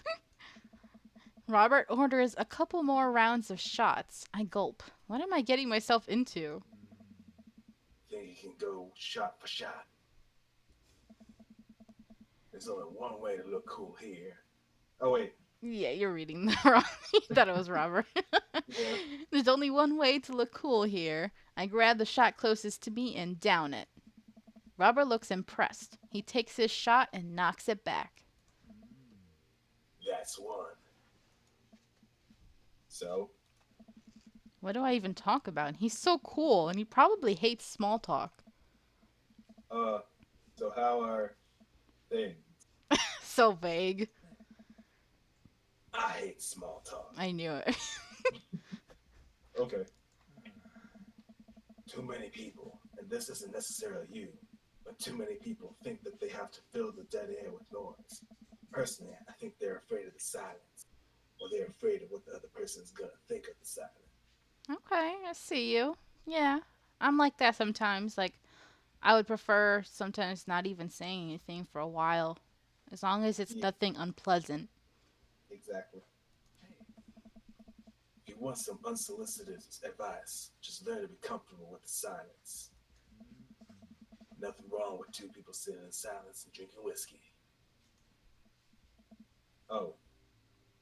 Robert orders a couple more rounds of shots. I gulp. What am I getting myself into? Think you can go shot for shot. There's only one way to look cool here. Oh, wait. Yeah, you're reading that wrong. You thought it was Robert. Yeah. There's only one way to look cool here. I grab the shot closest to me and down it. Robert looks impressed. He takes his shot and knocks it back. That's one. So, What do I even talk about? He's so cool, and he probably hates small talk. uh, so how are things? So vague. I hate small talk. I knew it. Okay. Too many people, and this isn't necessarily you, but too many people think that they have to fill the dead air with noise. Personally, I think they're afraid of the silence, or they're afraid of what the other person's gonna think of the silence. Okay, I see you. Yeah, I'm like that sometimes. Like, I would prefer sometimes not even saying anything for a while, as long as it's Yeah, nothing unpleasant. exactly. If you want some unsolicited advice, just learn to be comfortable with the silence. Nothing wrong with two people sitting in silence and drinking whiskey. Oh,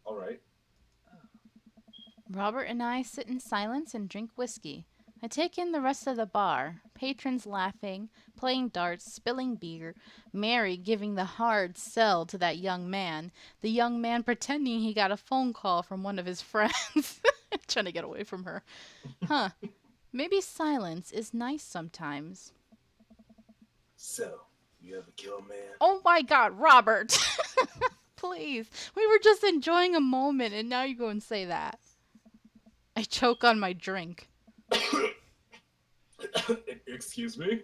all right. Robert and I sit in silence and drink whiskey. I take in the rest of the bar. Patrons laughing, playing darts, spilling beer. Mary giving the hard sell to that young man. The young man pretending he got a phone call from one of his friends. Trying to get away from her. Huh. Maybe silence is nice sometimes. So, you ever kill a man? Oh my god, Robert! Please. We were just enjoying a moment and now you go and say that. I choke on my drink. Excuse me?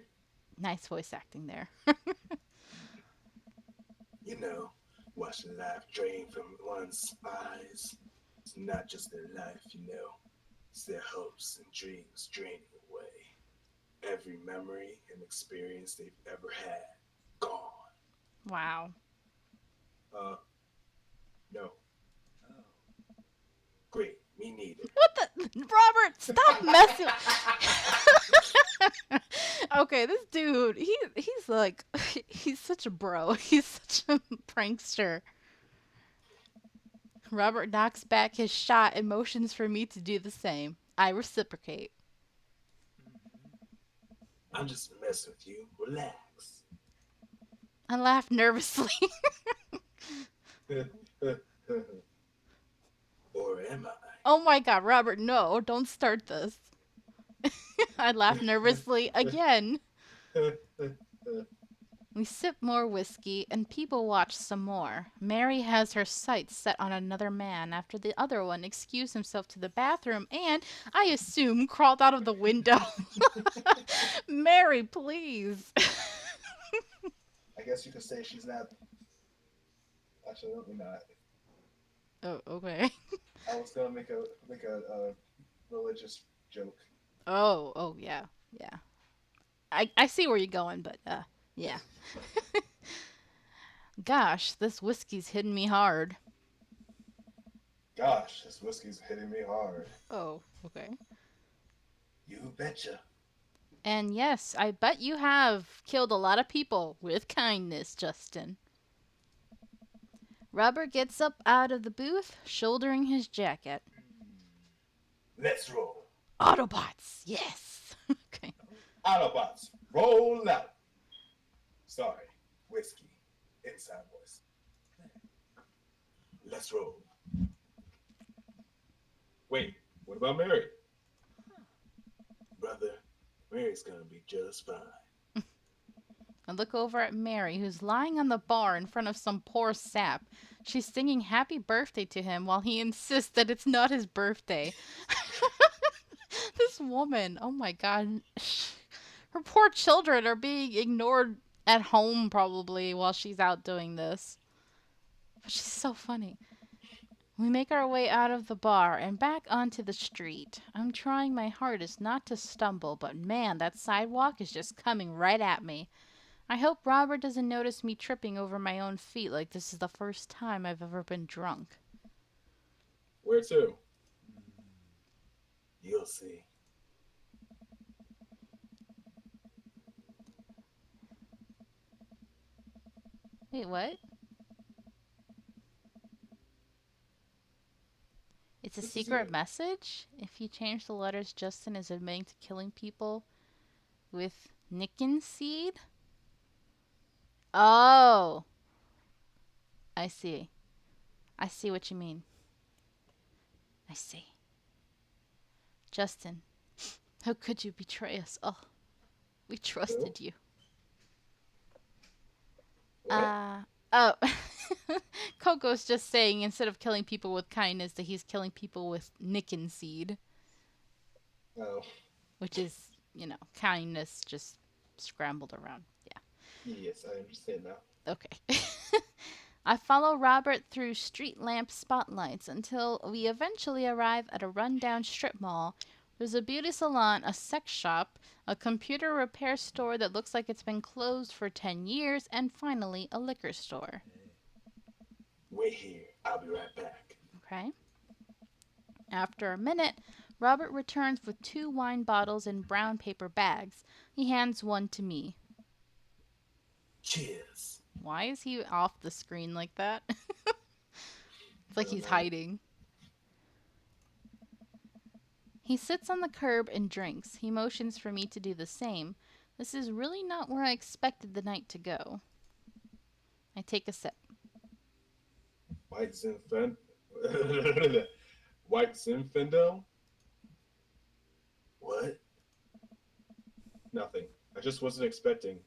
Nice voice acting there. You know, watching life drain from one's eyes. It's not just their life, you know. It's their hopes and dreams draining away. Every memory and experience they've ever had, gone. Wow. Uh, no. Great, me neither. What the? Robert, stop messing. Okay, this dude, he's like, he's such a bro. He's such a prankster. Robert knocks back his shot and motions for me to do the same. I reciprocate. I'm just messing with you. Relax. I laugh nervously. Or am I? Oh my god, Robert, no, don't start this. I laugh nervously again. We sip more whiskey, and people watch some more. Mary has her sights set on another man after the other one excused himself to the bathroom and, I assume, crawled out of the window. Mary, please. I guess you could say she's not. Absolutely not. Oh, okay. I was gonna make a religious joke. Oh, yeah, yeah. I see where you're going, but, yeah. Gosh, this whiskey's hitting me hard. Gosh, this whiskey's hitting me hard. Oh, okay. You betcha. And yes, I bet you have killed a lot of people with kindness, Justin. Robert gets up out of the booth, shouldering his jacket. Let's roll. Autobots, yes. Okay. Autobots, roll out. Sorry, whiskey, inside voice. Let's roll. Wait, what about Mary? Brother, Mary's gonna be just fine. I look over at Mary, who's lying on the bar in front of some poor sap. She's singing happy birthday to him while he insists that it's not his birthday. This woman, oh my god. Her poor children are being ignored at home probably while she's out doing this. But she's so funny. We make our way out of the bar and back onto the street. I'm trying my hardest not to stumble, but man, that sidewalk is just coming right at me. I hope Robert doesn't notice me tripping over my own feet like this is the first time I've ever been drunk. Where to? You'll see. Wait, what? It's a This is secret it. message? If you change the letters, Justin is admitting to killing people with Nickin seed? Oh, I see. I see what you mean. I see. Justin, how could you betray us? Oh, we trusted you. What? Oh. Coco's just saying instead of killing people with kindness that he's killing people with Nickin seed, Oh, which is, kindness just scrambled around. Yeah. yes, I understand now. Okay. I follow Robert through street lamp spotlights until we eventually arrive at a rundown strip mall. There's a beauty salon, a sex shop, a computer repair store that looks like it's been closed for 10 years, and finally a liquor store. Wait here. I'll be right back. Okay. After a minute, Robert returns with 2 wine bottles in brown paper bags. He hands one to me. Cheers. Why is he off the screen like that? It's like he's know. hiding. He sits on the curb and drinks. He motions for me to do the same. This is really not where I expected the night to go. I take a sip. White Zinfen. White Zinfandel? What? Nothing. I just wasn't expecting.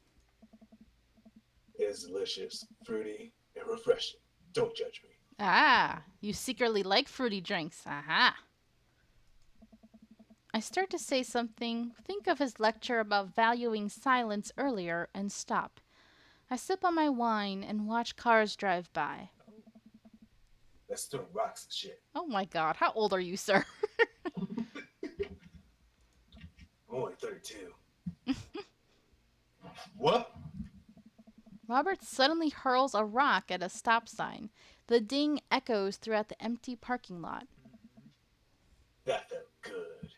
It is delicious, fruity, and refreshing. Don't judge me. Ah, you secretly like fruity drinks. Aha. I start to say something, think of his lecture about valuing silence earlier, and stop. I sip on my wine and watch cars drive by. Let's throw rocks and shit. Oh my god, how old are you, sir? I'm only 32. What? Robert suddenly hurls a rock at a stop sign. The ding echoes throughout the empty parking lot. That felt good.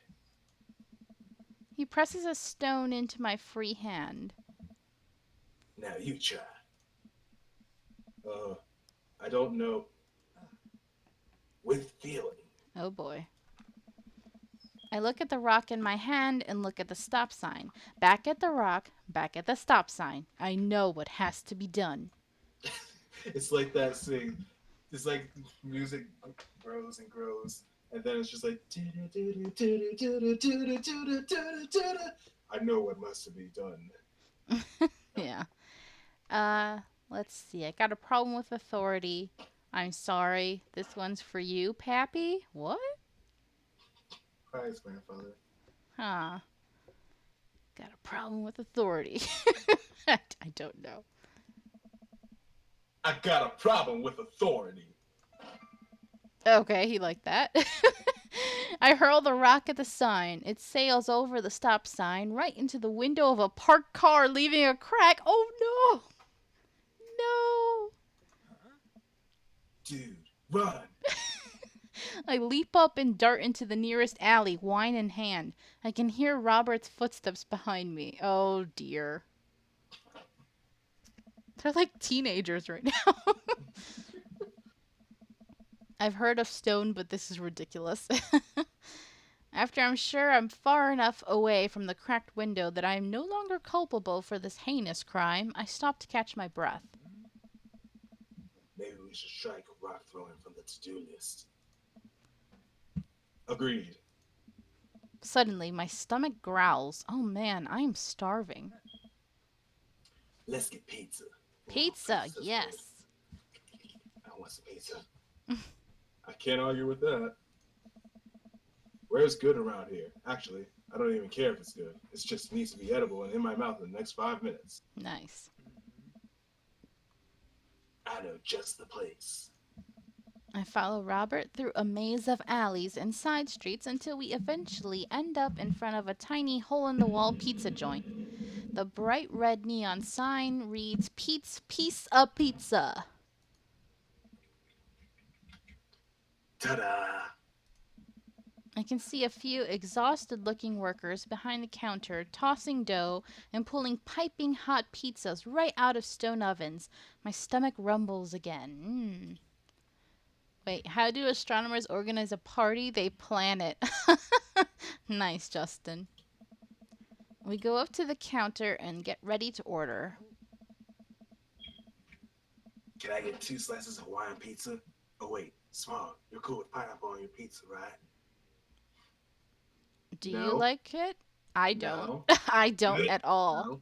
He presses a stone into my free hand. Now you try. I don't know. With feeling. Oh boy. I look at the rock in my hand and look at the stop sign. Back at the rock, back at the stop sign. I know what has to be done. It's like that thing. It's like music grows and grows, and then it's just like. I know what must be done. Yeah. Let's see. I got a problem with authority. I'm sorry. This one's for you, Pappy. What? Christ, grandfather. Huh. Got a problem with authority. I don't know. I got a problem with authority. Okay, he liked that. I hurl the rock at the sign. It sails over the stop sign right into the window of a parked car, leaving a crack. Oh no! No! Dude, run. I leap up and dart into the nearest alley, wine in hand. I can hear Robert's footsteps behind me. Oh dear. They're like teenagers right now. I've heard of stone, but this is ridiculous. After I'm sure I'm far enough away from the cracked window that I am no longer culpable for this heinous crime, I stop to catch my breath. Maybe we should strike rock throwing from the to-do list. Agreed. Suddenly, my stomach growls. Oh man, I am starving. Let's get pizza. Pizza, Pizza's yes. good. I want some pizza. I can't argue with that. Where's good around here? Actually, I don't even care if it's good. It just needs to be edible and in my mouth in the next 5 minutes. Nice. I know just the place. I follow Robert through a maze of alleys and side streets until we eventually end up in front of a tiny hole-in-the-wall pizza joint. The bright red neon sign reads, Pete's Piece-a Pizza. Ta-da! I can see a few exhausted-looking workers behind the counter tossing dough and pulling piping hot pizzas right out of stone ovens. My stomach rumbles again. Wait, how do astronomers organize a party? They plan it. Nice, Justin. We go up to the counter and get ready to order. Can I get 2 slices of Hawaiian pizza? Oh wait, Smog, you're cool with pineapple on your pizza, right? Do No. you like it? I don't. No. I don't at all.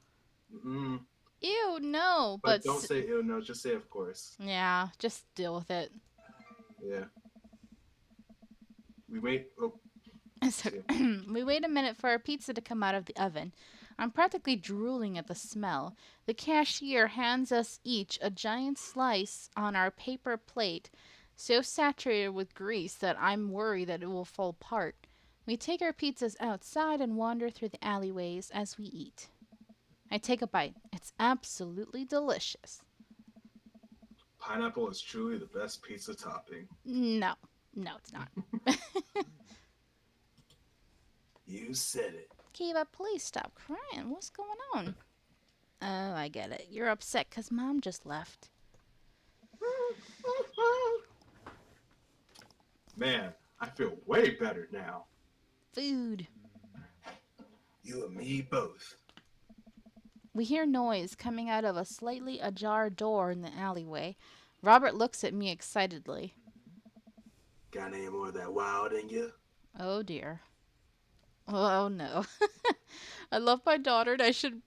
No. Mm-mm. Ew, no. But don't say ew, no, just say of course. Yeah, just deal with it. Yeah. We wait. Oh, So, we wait a minute for our pizza to come out of the oven. I'm practically drooling at the smell. The cashier hands us each a giant slice on our paper plate, so saturated with grease that I'm worried that it will fall apart. We take our pizzas outside and wander through the alleyways as we eat. I take a bite. It's absolutely delicious. pineapple is truly the best pizza topping. No, it's not. You said it. Kiva, please stop crying. What's going on? Oh, I get it. You're upset because Mom just left. Man, I feel way better now. Food. You and me both. We hear noise coming out of a slightly ajar door in the alleyway. Robert looks at me excitedly. Got any more of that wild in you? Oh dear. Oh no. I love my daughter and I should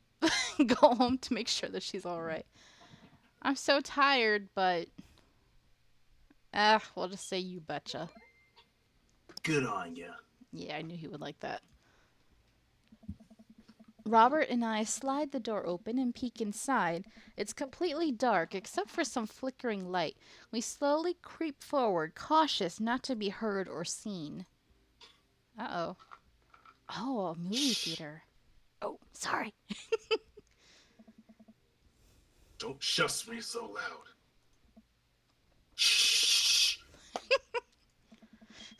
go home to make sure that she's alright. I'm so tired, but we'll just say you betcha. Good on you. Yeah, I knew he would like that. Robert and I slide the door open and peek inside. It's completely dark except for some flickering light. We slowly creep forward, cautious not to be heard or seen. Uh-oh. Oh, a movie theater. Oh, sorry. Don't shush me so loud. Shh.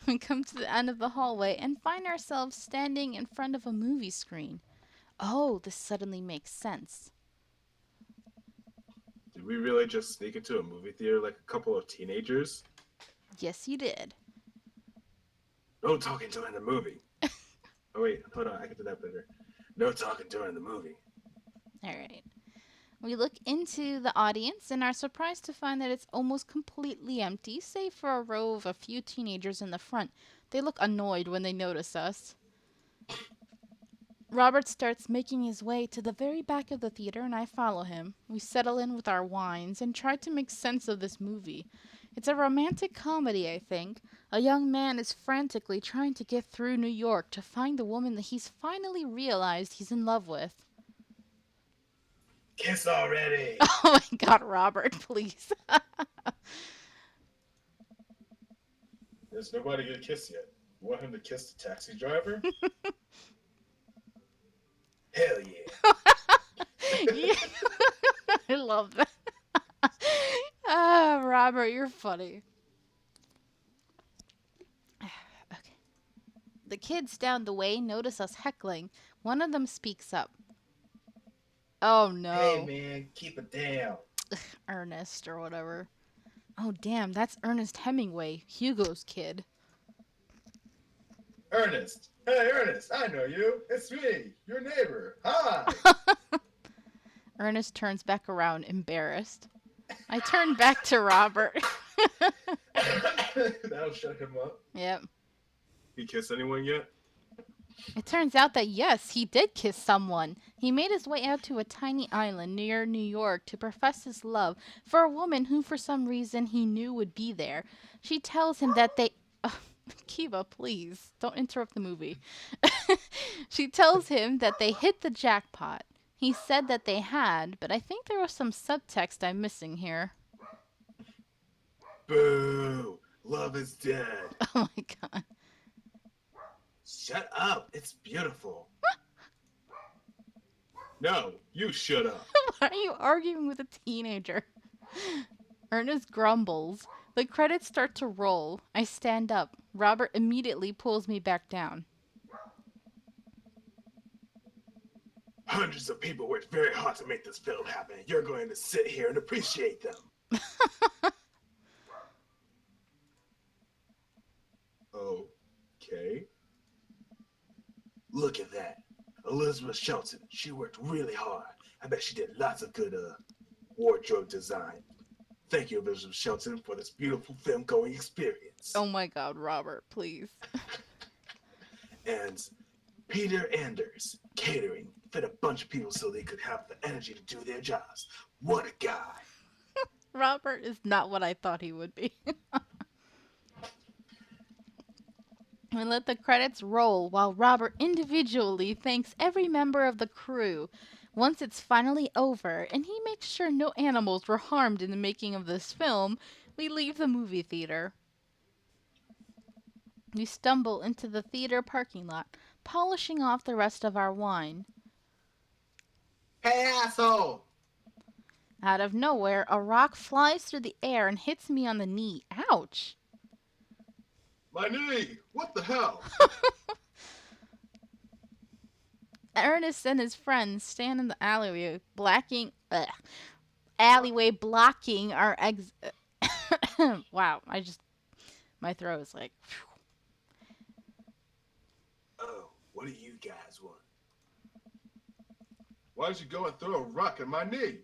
We come to the end of the hallway and find ourselves standing in front of a movie screen. Oh, this suddenly makes sense. Did we really just sneak into a movie theater like a couple of teenagers? Yes, you did. No talking during the movie. Oh wait, hold on, I can do that better. No talking during the movie. All right. We look into the audience and are surprised to find that it's almost completely empty, save for a row of a few teenagers in the front. They look annoyed when they notice us. Robert starts making his way to the very back of the theater and I follow him. We settle in with our wines and try to make sense of this movie. It's a romantic comedy, I think. A young man is frantically trying to get through New York to find the woman that he's finally realized he's in love with. Kiss already! Oh my god, Robert, please. There's nobody gonna kiss yet. You want him to kiss the taxi driver? Hell yeah. Yeah. I love that. Ah, Robert, you're funny. Okay. The kids down the way notice us heckling. One of them speaks up. Oh no. Hey man, keep it down. Ernest or whatever. Oh damn, that's Ernest Hemingway, Hugo's kid. Ernest. Hey Ernest, I know you. It's me, your neighbor. Hi. Ernest turns back around, embarrassed. I turn back to Robert. That'll shut him up. Yep. You kiss anyone yet? It turns out that yes, he did kiss someone. He made his way out to a tiny island near New York to profess his love for a woman who for some reason he knew would be there. She tells him that they... Kiva, please, don't interrupt the movie. She tells him that they hit the jackpot. He said that they had, but I think there was some subtext I'm missing here. Boo! Love is dead. Oh my god. Shut up. It's beautiful. No, you shut up. Why are you arguing with a teenager? Ernest grumbles. The credits start to roll. I stand up. Robert immediately pulls me back down. Hundreds of people worked very hard to make this film happen. You're going to sit here and appreciate them. Okay. Look at that. Elizabeth Shelton. She worked really hard. I bet she did lots of good wardrobe design. Thank you, Elizabeth Shelton, for this beautiful film-going experience. Oh my god, Robert, please. And Peter Anders, catering, fed a bunch of people so they could have the energy to do their jobs. What a guy. Robert is not what I thought he would be. We let the credits roll while Robert individually thanks every member of the crew. Once it's finally over and he makes sure no animals were harmed in the making of this film, we leave the movie theater. We stumble into the theater parking lot, polishing off the rest of our wine. Hey, asshole! Out of nowhere, a rock flies through the air and hits me on the knee. Ouch! My knee! What the hell? Ernest and his friends stand in the alleyway, blocking our exit. Wow, my throat is like... What do you guys want? Why don't you go and throw a rock at my knee?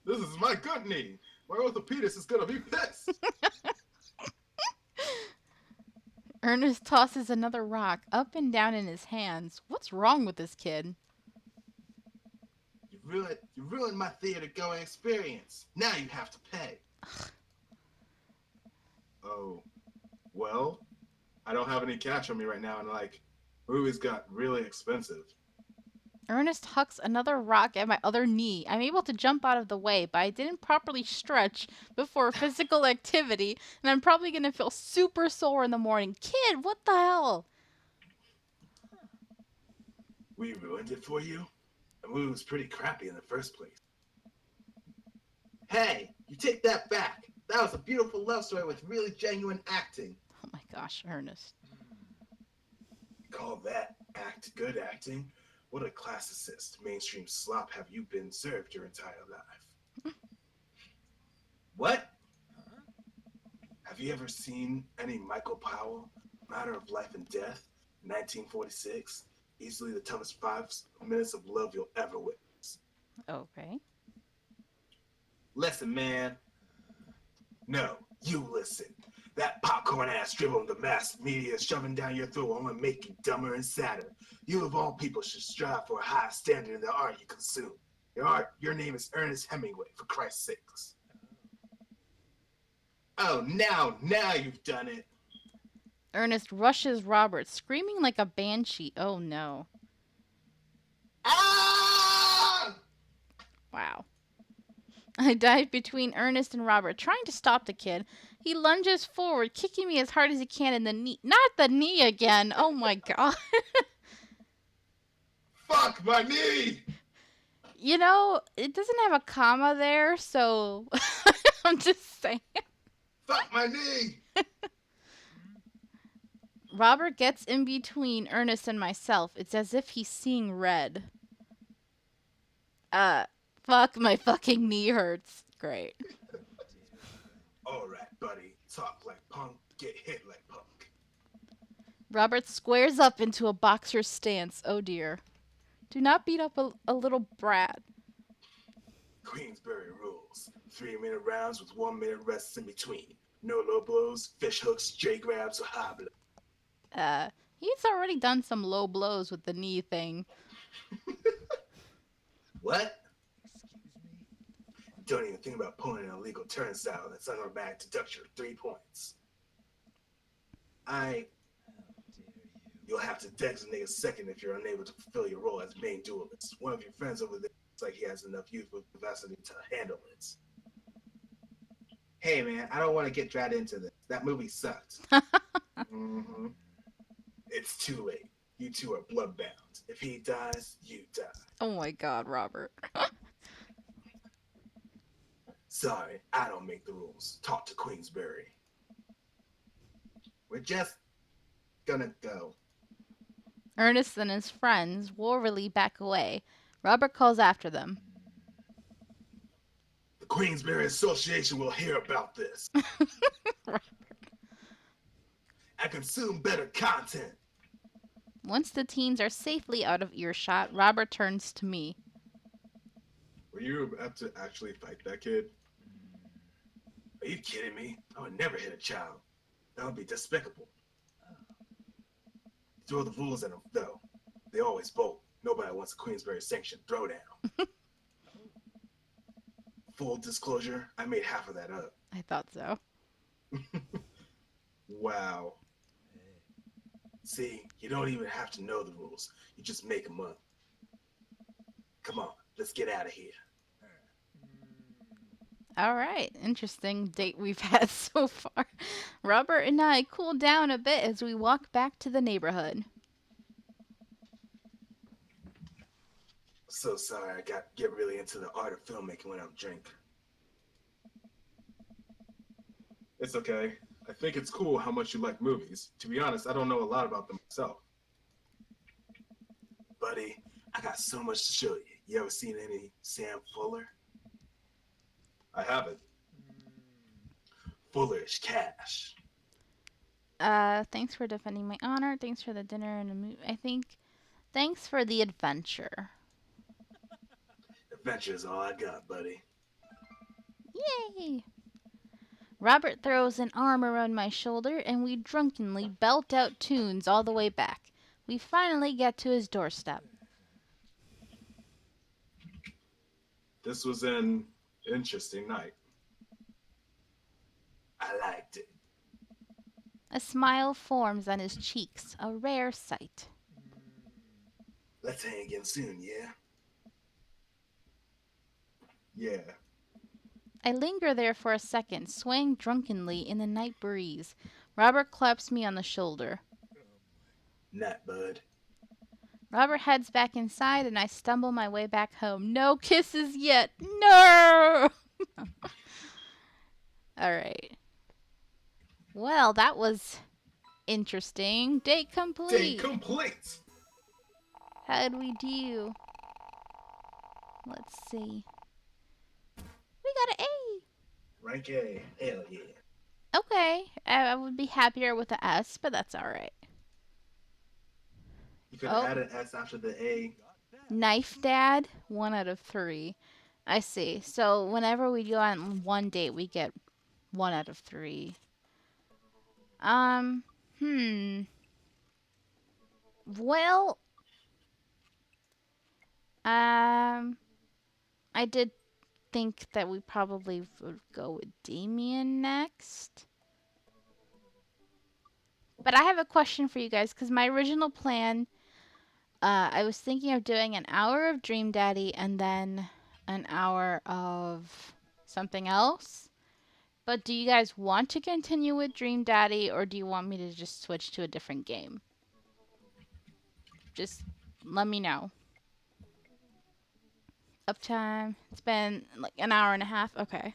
This is my good knee. My orthopedist is gonna be pissed. Ernest tosses another rock up and down in his hands. What's wrong with this kid? You ruined my theater going experience. Now you have to pay. Oh, well, I don't have any cash on me right now, and movies got really expensive. Ernest hucks another rock at my other knee. I'm able to jump out of the way, but I didn't properly stretch before physical activity, and I'm probably going to feel super sore in the morning. Kid, what the hell? We ruined it for you? The movie was pretty crappy in the first place. Hey, you take that back. That was a beautiful love story with really genuine acting. Oh my gosh, Ernest. You call that good acting? What a classicist, mainstream slop have you been served your entire life? What? Have you ever seen any Michael Powell, Matter of Life and Death, 1946? Easily the toughest 5 minutes of love you'll ever witness. Okay. Listen, man. No, you listen. That popcorn ass dribbling the mass media shoving down your throat will only make you dumber and sadder. You of all people should strive for a high standard in the art you consume. Your name is Ernest Hemingway, for Christ's sakes. Oh, now you've done it. Ernest rushes Robert, screaming like a banshee. Oh no. Ah! Wow. I dive between Ernest and Robert, trying to stop the kid. He lunges forward, kicking me as hard as he can in the knee. Not the knee again! Oh my god. Fuck my knee! You know, it doesn't have a comma there, so I'm just saying. Fuck my knee! Robert gets in between Ernest and myself. It's as if he's seeing red. Fuck, my fucking knee hurts. Great. Alright, buddy. Talk like punk, get hit like punk. Robert squares up into a boxer's stance. Oh dear. Do not beat up a little brat. Queensberry rules. 3-minute rounds with 1-minute rests in between. No low blows, fish hooks, J grabs, or high blow. He's already done some low blows with the knee thing. What? Don't even think about pulling an illegal turnstile that's unautomatic deduction of 3 points. You'll have to designate a second if you're unable to fulfill your role as main duelist. One of your friends over there looks like he has enough youthful capacity to handle it. Hey man, I don't want to get dragged into this. That movie sucked. Mm-hmm. It's too late. You two are bloodbound. If he dies, you die. Oh my god, Robert. Sorry, I don't make the rules. Talk to Queensberry. We're just gonna go. Ernest and his friends warily back away. Robert calls after them. The Queensberry Association will hear about this. And consume better content. Once the teens are safely out of earshot, Robert turns to me. Were you about to actually fight that kid? Are you kidding me? I would never hit a child. That would be despicable. Throw the rules at them, though. They always bolt. Nobody wants a Queensberry sanctioned throwdown. Full disclosure, I made half of that up. I thought so. Wow. See, you don't even have to know the rules. You just make them up. Come on, let's get out of here. All right, interesting date we've had so far. Robert and I cool down a bit as we walk back to the neighborhood. So sorry, I get really into the art of filmmaking when I'm drunk. It's okay. I think it's cool how much you like movies. To be honest, I don't know a lot about them myself. Buddy, I got so much to show you. You ever seen any Sam Fuller? I haven't. Fuller's Cash. Thanks for defending my honor. Thanks for the dinner and the movie. I think thanks for the adventure. Adventure's all I got, buddy. Yay! Robert throws an arm around my shoulder and we drunkenly belt out tunes all the way back. We finally get to his doorstep. This was an interesting night. I liked it. A smile forms on his cheeks, a rare sight. Let's hang again soon, yeah? Yeah. I linger there for a second, swaying drunkenly in the night breeze. Robert claps me on the shoulder. Night, bud. Robert heads back inside and I stumble my way back home. No kisses yet. No! Alright. Well, that was interesting. Date complete. Day complete! How'd we do? Let's see. We got an A. Rank A. Hell yeah. Okay. I would be happier with the S, but that's alright. You could Oh. add an S after the A. Knife Dad, 1 out of 3. I see. So whenever we go on one date, we get 1 out of 3. Well, I did think that we probably would go with Damien next. But I have a question for you guys, because my original plan, I was thinking of doing an hour of Dream Daddy and then an hour of something else. But do you guys want to continue with Dream Daddy, or do you want me to just switch to a different game? Just let me know. Uptime. It's been like an hour and a half. Okay.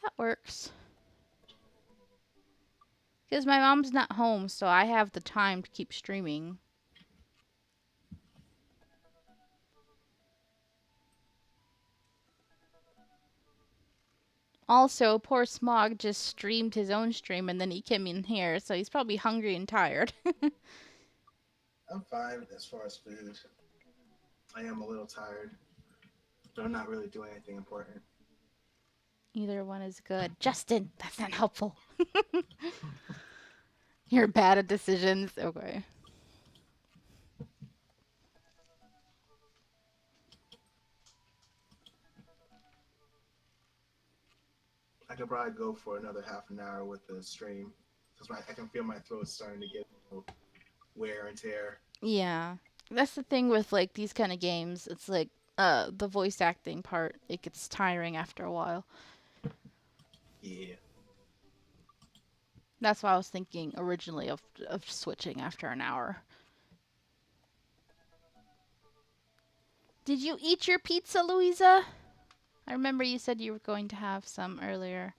That works. Because my mom's not home, so I have the time to keep streaming. Also, poor Smog just streamed his own stream and then he came in here, so he's probably hungry and tired. I'm fine as far as food. I am a little tired, but I'm not really doing anything important. Either one is good. Justin, that's not helpful. You're bad at decisions. Okay. I could probably go for another half an hour with the stream because I can feel my throat starting to get wear and tear. Yeah. That's the thing with like these kind of games. It's like the voice acting part, it gets tiring after a while. Yeah. That's why I was thinking originally of switching after an hour. Did you eat your pizza, Louisa? I remember you said you were going to have some earlier.